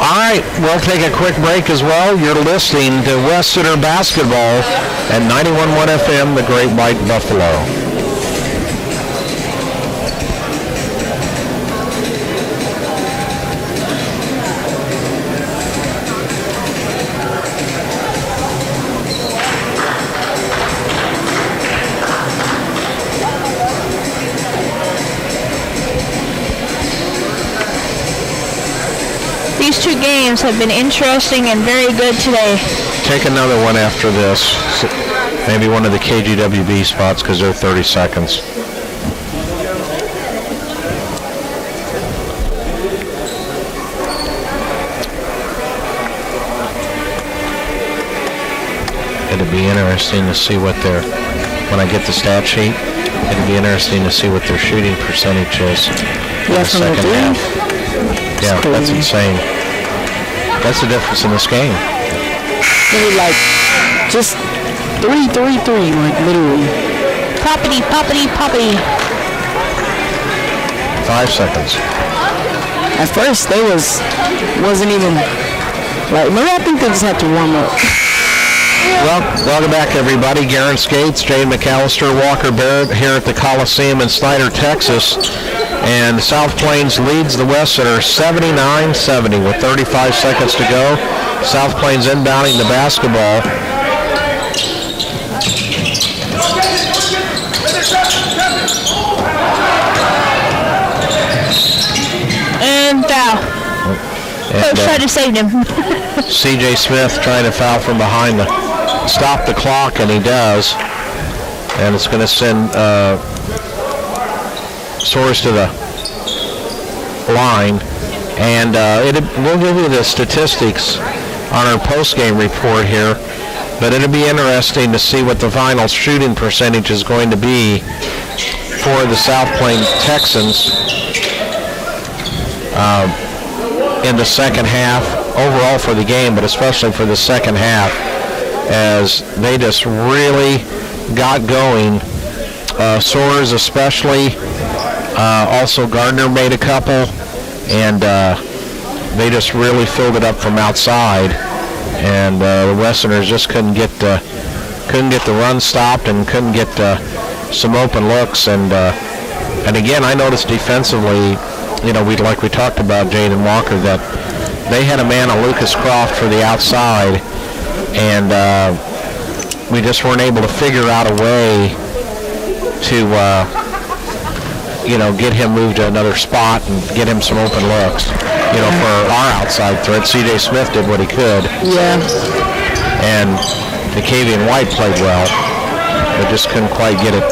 S1: All right, we'll take a quick break as well. You're listening to West Center Basketball at 91.1 FM, the Great White Buffalo.
S2: These two games have been interesting and very good today.
S1: Take another one after this. Maybe one of the KGWB spots because they're 30 seconds. It'd be interesting to see what their, when I get the stat sheet, it'd be interesting to see what their shooting percentage is in the second half. Yeah, that's insane. That's the difference in this game.
S3: Maybe like just 3, like literally.
S2: Poppity, poppity, poppity.
S1: 5 seconds.
S3: At first, they wasn't even like. Maybe I think they just had to warm up.
S1: Well, welcome back, everybody. Garen Skates, Jade McAllister, Walker Barrett here at the Coliseum in Snyder, Texas. And South Plains leads the West Center 79-70 with 35 seconds to go. South Plains inbounding the basketball.
S2: And foul. Coach tried to save him.
S1: C.J. Smith trying to foul from behind to stop the clock, and he does. And it's going to send Soares to the line. And we'll give you the statistics on our post-game report here. But it'll be interesting to see what the final shooting percentage is going to be for the South Plains Texans in the second half, overall for the game, but especially for the second half, as they just really got going. Soares especially, also Gardner made a couple, and they just really filled it up from outside. And the Westerners just couldn't get the run stopped and couldn't get some open looks. And again, I noticed defensively, we talked about Jaden Walker, that they had a man on Lucas Croft for the outside, and we just weren't able to figure out a way to get him moved to another spot and get him some open looks. For our outside threat, C.J. Smith did what he could.
S3: Yeah.
S1: And Dacavian White played well, but just couldn't quite get it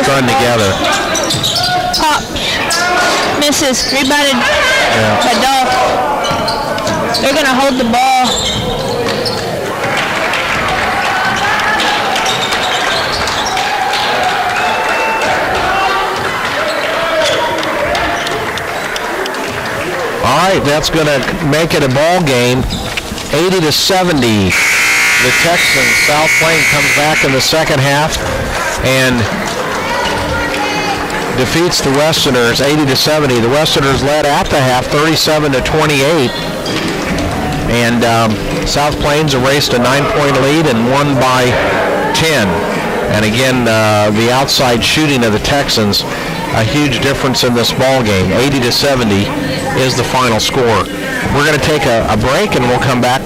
S1: strung together.
S2: Pop. Misses. Rebounded by Dolph. They're going to hold the ball.
S1: All right, that's going to make it a ball game, 80-70. The Texans, South Plains comes back in the second half and defeats the Westerners 80-70. The Westerners led at the half, 37-28. And South Plains erased a 9-point lead and won by 10. And again, the outside shooting of the Texans, a huge difference in this ball game. 80-70 is the final score. We're going to take a break, and we'll come back